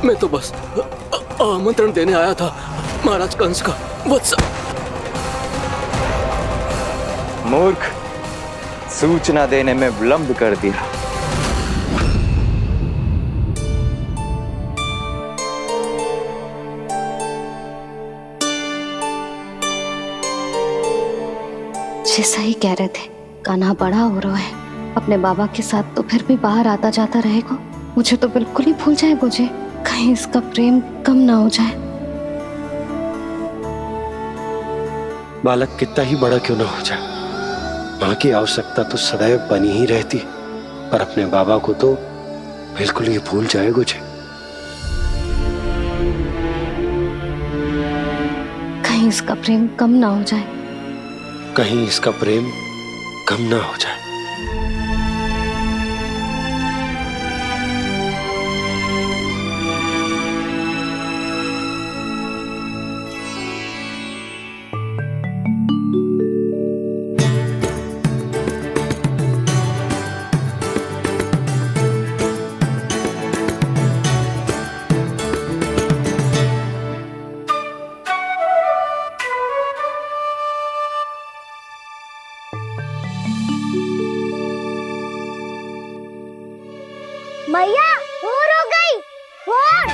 मैं तो बस आमंत्रण देने आया था महाराज कंस का। वत्स मूर्ख, सूचना देने में विलंब कर दिया। जी सही कह रहे थे, कान्हा बड़ा हो रहा है, अपने बाबा के साथ तो फिर भी बाहर आता जाता रहेगा। मुझे तो बिल्कुल ही भूल जाए मुझे, कहीं इसका प्रेम कम ना हो जाए। बालक कितना ही बड़ा क्यों ना हो जाए, माँ की आवश्यकता तो सदैव बनी ही रहती, पर अपने बाबा को तो बिल्कुल ही भूल जाए मुझे। कहीं इसका प्रेम कम ना हो जाए, कहीं इसका प्रेम कम ना हो जाए। मैया भोर हो गई, भोर।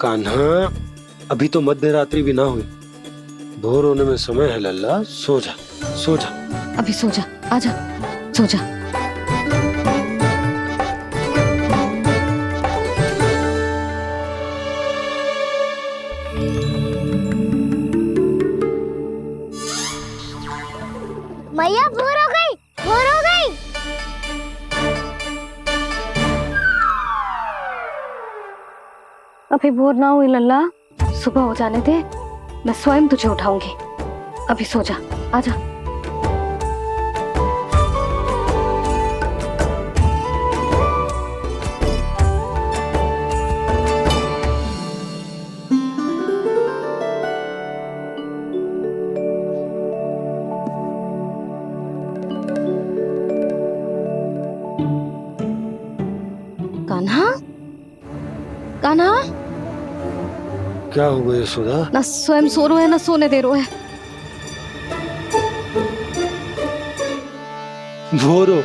कान्हा, अभी तो मध्य रात्रि भी ना हुई, भोर होने में समय है लल्ला, सो जा सो जा। अभी सो जा, आजा सो जा। मैया भोर हो गई, भोर हो गई। अभी भोर ना हुई लल्ला, सुबह हो जाने दे, मैं स्वयं तुझे उठाऊंगी। अभी सो जा, आजा। कान्हा, कान्हा, क्या हो गया यशोदा? ना स्वयं सो रहे है ना सोने दे रहे है। भोर हो।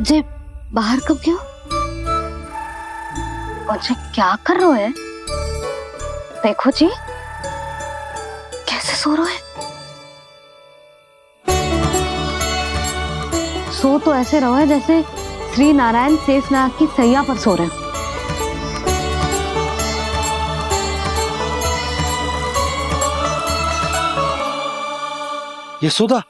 जे बाहर कब गयो? और जे क्या कर रहे है? देखो जी, कैसे सो रहे हैं। सो तो ऐसे रहो है जैसे श्री नारायण शेषनाग की सैया पर सो रहे हैं। यशोदा,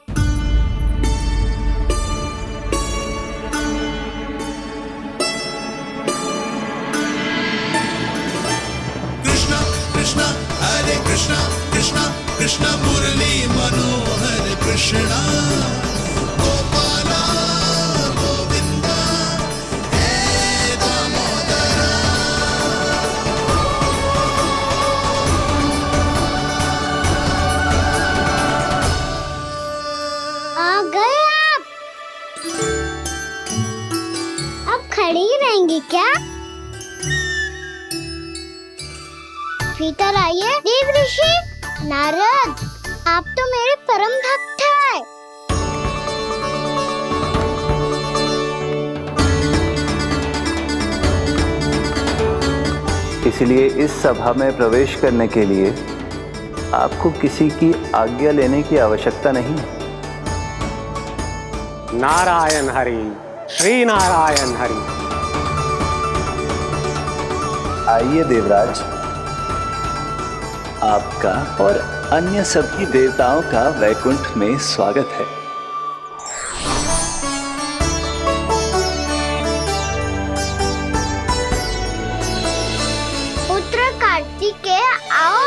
कृष्णा हरे कृष्णा कृष्णा कृष्णा मुरली मनोहर कृष्णा गोपाला गोविंदा हे दामोदरा। आ गए आप। अब खड़ी ही रहेंगी क्या? भीतर आइए। देव ऋषि नारद, आप तो मेरे परम भक्त हैं। इसलिए इस सभा में प्रवेश करने के लिए आपको किसी की आज्ञा लेने की आवश्यकता नहीं है। नारायण हरि, श्री नारायण हरि। आइए देवराज, आपका और अन्य सभी देवताओं का वैकुंठ में स्वागत है। पुत्र कार्तिकेय आओ।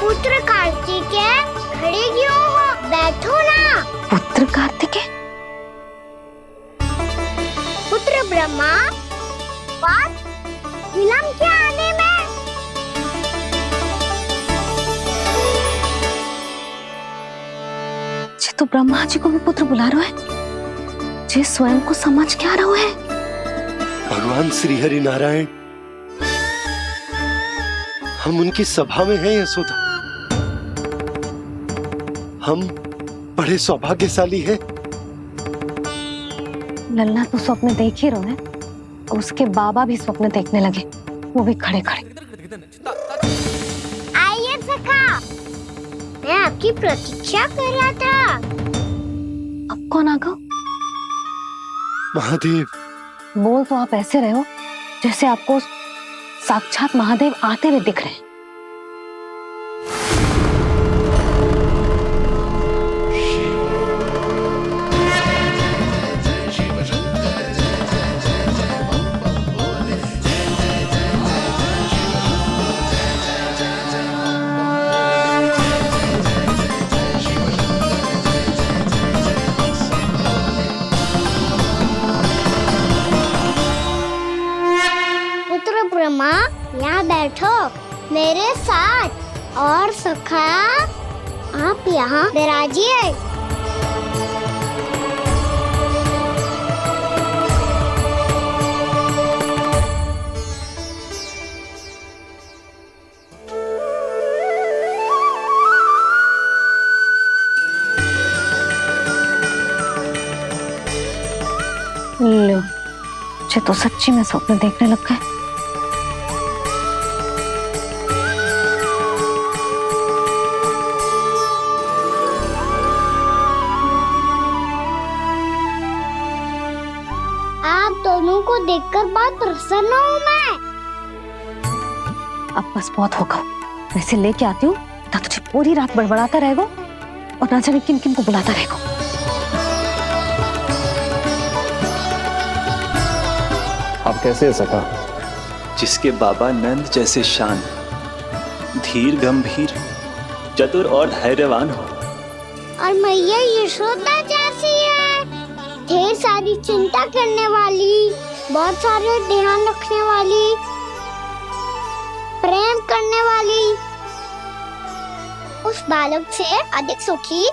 पुत्र कार्तिकेय खड़े क्यों हो? बैठो ना। पुत्र कार्तिकेय, पुत्र ब्रह्मा, बात विलंब क्या आने में? जे तो ब्रह्मा जी को भी पुत्र बुला रहा है, जे स्वयं को समझ क्या रहा है। भगवान श्री हरि नारायण, हम उनकी सभा में हैं यशोदा। हम बड़े सौभाग्यशाली हैं। लल्ला तो स्वप्न देख ही रहे हैं और उसके बाबा भी स्वप्न देखने लगे, वो भी खड़े खड़े। आइए सखा, मैं आपकी प्रतीक्षा कर रहा था। अब कौन आ गया? महादेव। बोल तो आप ऐसे रहे हो जैसे आपको साक्षात महादेव आते हुए दिख रहे हैं। ब्रह्मा, यहाँ बैठो मेरे साथ, और सखा आप यहाँ विराजिए। लो, मुझे तो सच्ची में स्वप्न देखने लग गए। दोनों को देखकर बहुत प्रसन्न हूँ मैं। अब बस बहुत होगा, वैसे लेके आती हूँ ना, तुझे पूरी रात बड़बड़ाता रहेगा और ना जाने किन किन को बुलाता रहेगा। आप कैसे है सखा? जिसके बाबा नंद जैसे शान, धीर गंभीर, चतुर और धैर्यवान हो, और मैया यशोदा जैसी है, ढेर सारी चिंता करने वाली, बहुत सारे ध्यान रखने वाली, प्रेम करने वाली। उस बालक से अधिक सुखी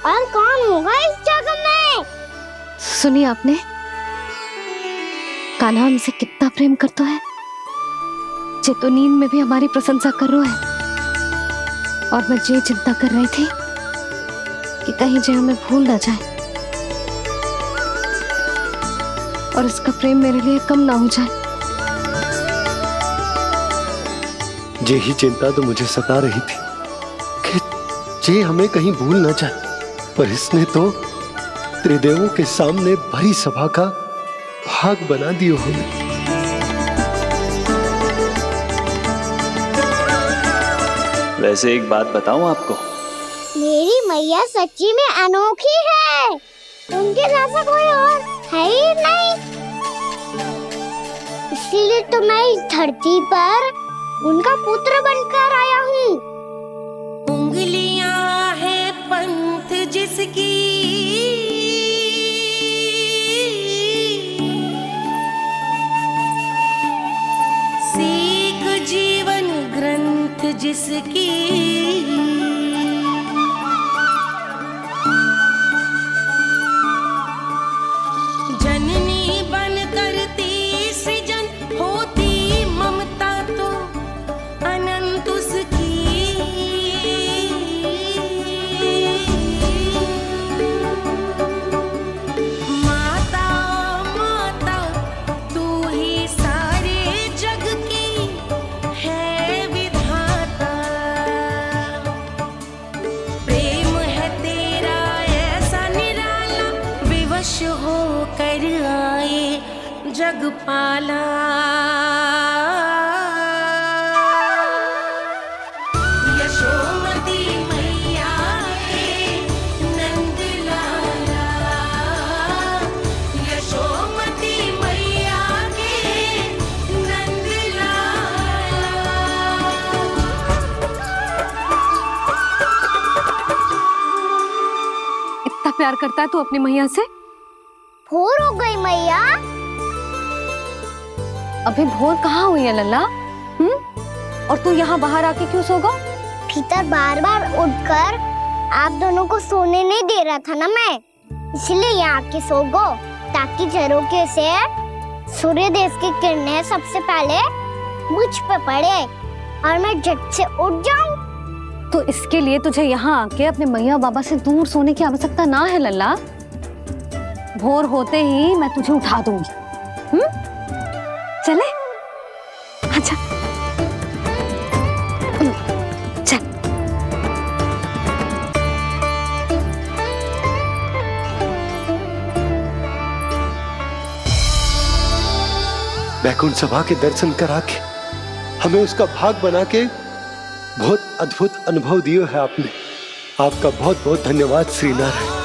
और कौन होगा इस जगत में? सुनिए आपने, कान्हा हमसे कितना प्रेम करता है, जे तो नींद में भी हमारी प्रशंसा कर रहा है। और मैं ये चिंता कर रही थी कि कहीं जे हमें भूल ना जाए और इसका प्रेम मेरे लिए कम ना हो जाए। यही चिंता तो मुझे सता रही थी कि जे हमें कहीं भूल ना जाए, पर इसने तो त्रिदेवों के सामने भरी सभा का भाग बना दियो हमें। वैसे एक बात बताऊं आपको, मेरी मैया सच्ची में अनोखी है, उनके जैसा कोई और है ही नहीं। इसीलिए तो मैं इस धरती पर उनका पुत्र बनकर आया हूँ। उंगलियां है पंथ जिसकी, सीख जीवन ग्रंथ जिसकी, जननी बन करती सृजन, होती ममता तो अनंत उसकी। माता माता तू ही सारे जग की है विधाता, प्रेम है तेरा ऐसा निराला, विवश हो कर आए जग पाला। यशोमती मैया के नंद लाला, यशोमती मैया के नंद लाला। इतना प्यार करता है तू अपनी मैया से? भोर हो गई मैया। अभी भोर कहाँ हुई है लल्ला? और तू यहाँ बाहर आके क्यों सो गया? भीतर बार बार उठकर आप दोनों को सोने नहीं दे रहा था ना मैं, इसलिए यहाँ आके सो गो, ताकि झरोखे से सूर्य देव की किरणें सबसे पहले मुझ पे पड़े और मैं झट से उठ जाऊं। तो इसके लिए तुझे यहाँ आके अपने मैया बाबा से दूर सोने की आवश्यकता ना है लल्ला। भोर होते ही मैं तुझे उठा दूंगी। चले? अच्छा चल। वैकुंठ सभा के दर्शन करा के हमें उसका भाग बना के बहुत अद्भुत अनुभव दियो है आपने। आपका बहुत बहुत धन्यवाद श्रीनारायण।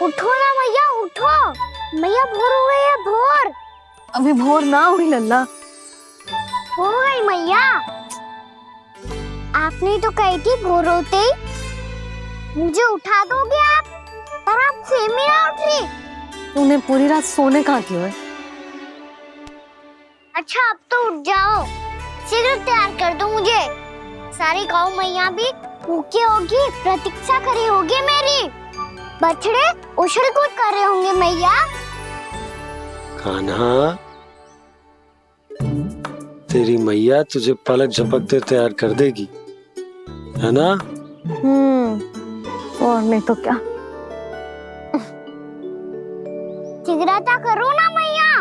उठो ना मैया, उठो। मैया भोर हो गई है, भोर। अभी भोर ना हुई लल्ला। हो गई मैया। आपने तो कही थी भोर होते ही मुझे उठा दोगे आप, पर आप सेम ही ना उठ रही। तूने पूरी रात सोने कहाँ की है? अच्छा अब तो उठ जाओ, शीघ्र तैयार कर दो मुझे। सारी गाँव मैया भी भूखी होगी, प्रतीक्षा करी होगी मेरी। बछड़े उछल कूद कर रहे होंगे मैया। कान्हा, तेरी मैया तुझे पलक झपकते तैयार कर देगी, है ना? और नहीं तो क्या। शीघ्रता करो ना मैया।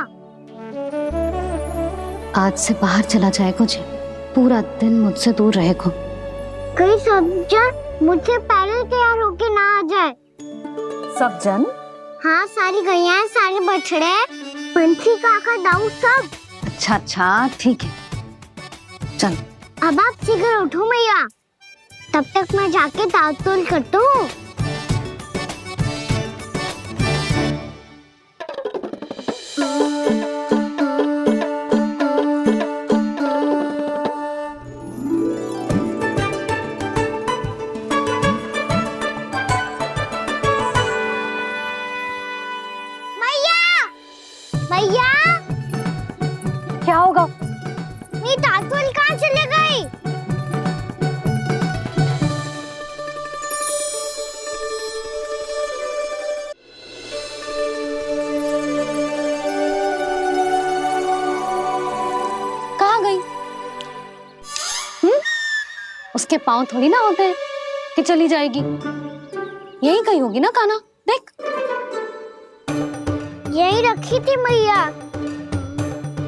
आज से बाहर चला जाएगा जी, पूरा दिन मुझसे दूर रहेगा। कहीं सब जन मुझसे पहले तैयार होके ना आ जाए। सब जन? हाँ, सारी गैया, सारे बछड़े, पंछी, काका, दाऊ सब। अच्छा अच्छा ठीक है, चल। अब आप शीघ्र उठो मैया, तब तक मैं जाके ताल-तोल करता हूँ। मैया, क्या होगा? मेरी ताल-तोल कहाँ चले गई? कहाँ गई? उसके पाँव थोड़ी ना होते हैं कि चली जाएगी। यही कहीं होगी ना कान्हा, देख। यही रखी थी मैया,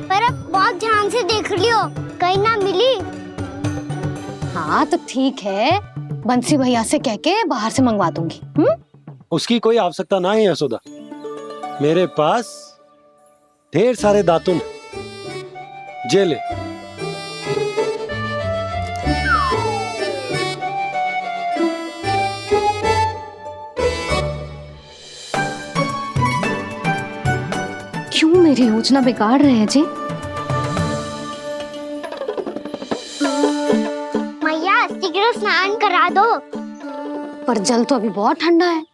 पर अब बहुत ध्यान से देख लियो, कहीं ना मिली। हाँ तो ठीक है, बंसी भैया से कह के बाहर से मंगवा दूंगी। उसकी कोई आवश्यकता ना है यशोदा, मेरे पास ढेर सारे दातुन, जे ले। क्यों मेरी योजना बिगाड़ रहे हैं जी? मैया शीघ्र स्नान करा दो। पर जल तो अभी बहुत ठंडा है।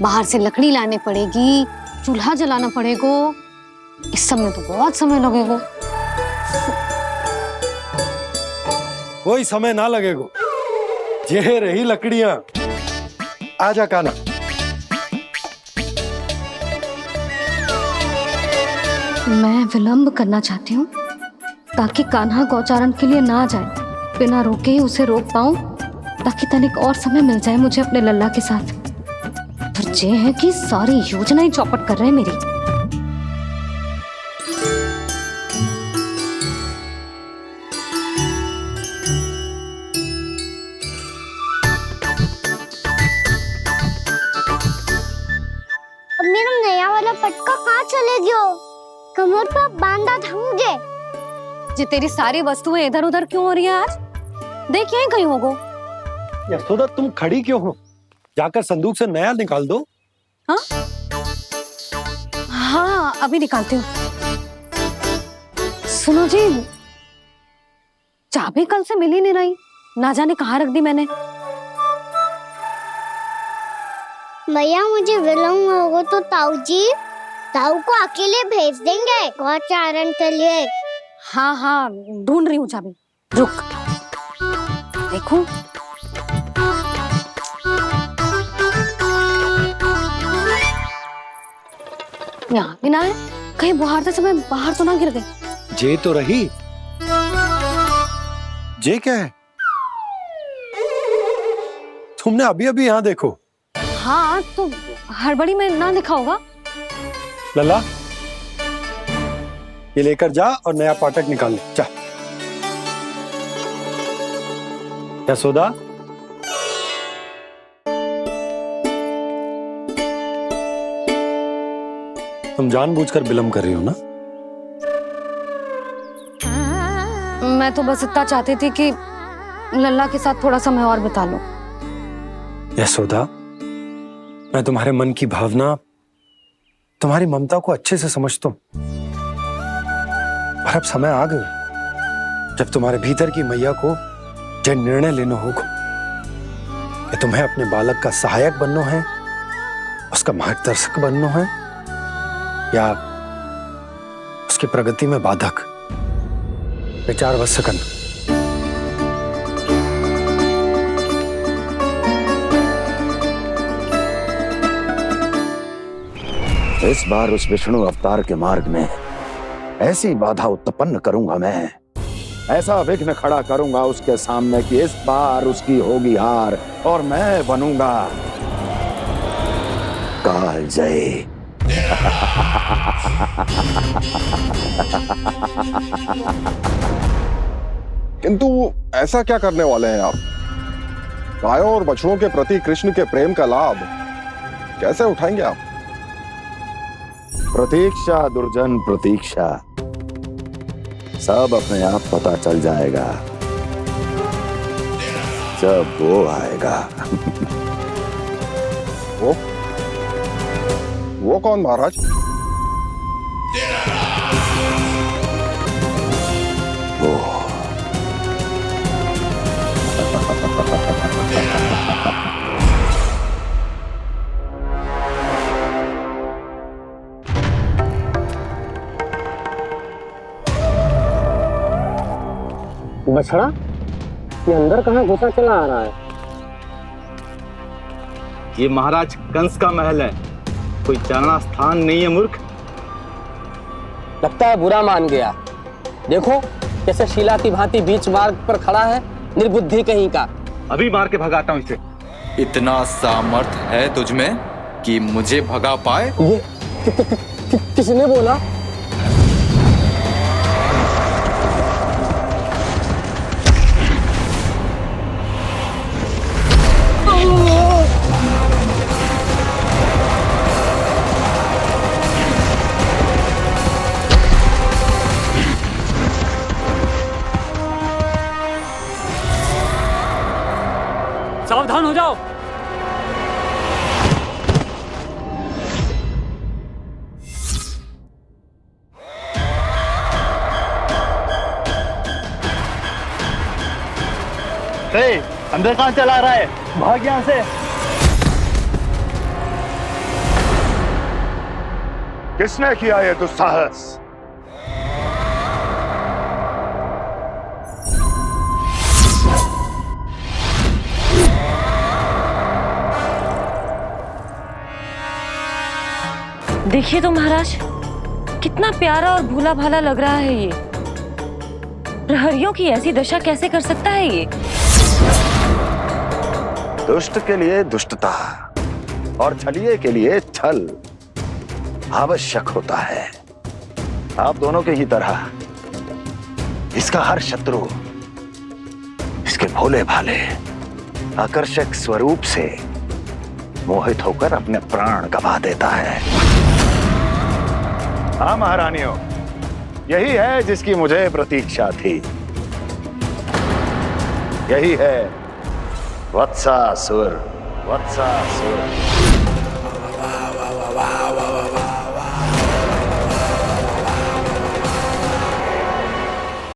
बाहर से लकड़ी लाने पड़ेगी, चूल्हा जलाना पड़ेगा, इस सब में तो बहुत समय लगेगा। कोई समय ना लगेगा, ये रही लकड़ियां। आजा कान्हा। मैं विलंब करना चाहती हूँ ताकि कान्हा गौचारण के लिए ना जाए, बिना रोके ही उसे रोक पाऊं, ताकि तनिक और समय मिल जाए मुझे अपने लल्ला के साथ। पर ये है कि सारी योजना ही चौपट कर रहे हैं मेरी। अब मेरा नया वाला पटका कहाँ चले गयो? कमर पर बांधा था मुझे। जी तेरी सारी वस्तुएं इधर उधर क्यों हो रही है आज? देख यहीं कहीं होगो। यशोदा तुम खड़ी क्यों हो? जाकर संदूक से नया निकाल दो। हाँ हाँ अभी निकालती हूँ। सुनो जी, चाबी कल से मिल ही नहीं रही, ना जाने कहाँ रख दी मैंने। भैया मुझे विलम्ब होगा तो ताऊ को अकेले भेज देंगे गौचारण के लिए। हाँ हाँ ढूंढ रही हूँ चाबी, रुक देखूं। यहाँ भी ना है, कहीं बुहारते समय बाहर तो ना गिर गई। जे तो रही। जे क्या है? तुमने अभी अभी यहाँ देखो। हाँ तो हड़बड़ी में ना दिखा होगा। लला ये लेकर जा और नया पाठक निकाल ले, जा। यशोदा तुम जानबूझकर विलम्ब कर रही हो ना? मैं तो बस इतना चाहती थी कि लल्ला के साथ थोड़ा समय और बिता लूं। यशोदा मैं तुम्हारे मन की भावना, तुम्हारी ममता को अच्छे से समझता हूं, पर अब समय आ गया जब तुम्हारे भीतर की मैया को यह निर्णय लेना होगा कि तुम्हें अपने बालक का सहायक बनना है, उसका मार्गदर्शक बनना है, या उसकी प्रगति में बाधक। विचार अवश्य करना। इस बार उस विष्णु अवतार के मार्ग में ऐसी बाधा उत्पन्न करूंगा मैं, ऐसा विघ्न खड़ा करूंगा उसके सामने कि इस बार उसकी होगी हार और मैं बनूंगा कालजयी। किंतु ऐसा क्या करने वाले हैं आप? गायों और बछड़ों के प्रति कृष्ण के प्रेम का लाभ कैसे उठाएंगे आप? प्रतीक्षा दुर्जन प्रतीक्षा, सब अपने आप पता चल जाएगा जब वो आएगा। वो कौन महाराज? वो बछड़ा ये अंदर कहाँ घुसा चला आ रहा है? ये महाराज कंस का महल है, कोई जाना स्थान नहीं है मूर्ख। लगता है बुरा मान गया। देखो कैसे शीला की भांति बीच मार्ग पर खड़ा है, निर्बुद्धि कहीं का। अभी मार के भगाता हूँ इसे। इतना सामर्थ है तुझमें कि मुझे भगा पाए? ये किसने बोला? सावधान हो जाओ। अंदर कहाँ चला रहा है? भाग यहाँ से। किसने किया ये दुस्साहस? देखिए तो महाराज, कितना प्यारा और भोला भाला लग रहा है ये। प्रहरियों की ऐसी दशा कैसे कर सकता है ये? दुष्ट के लिए दुष्टता और छलिए के लिए छल आवश्यक होता है। आप दोनों के ही तरह इसका हर शत्रु इसके भोले भाले आकर्षक स्वरूप से मोहित होकर अपने प्राण गंवा देता है। हाँ महारानियों, यही है जिसकी मुझे प्रतीक्षा थी। यही है वत्सासुर। वत्सासुर।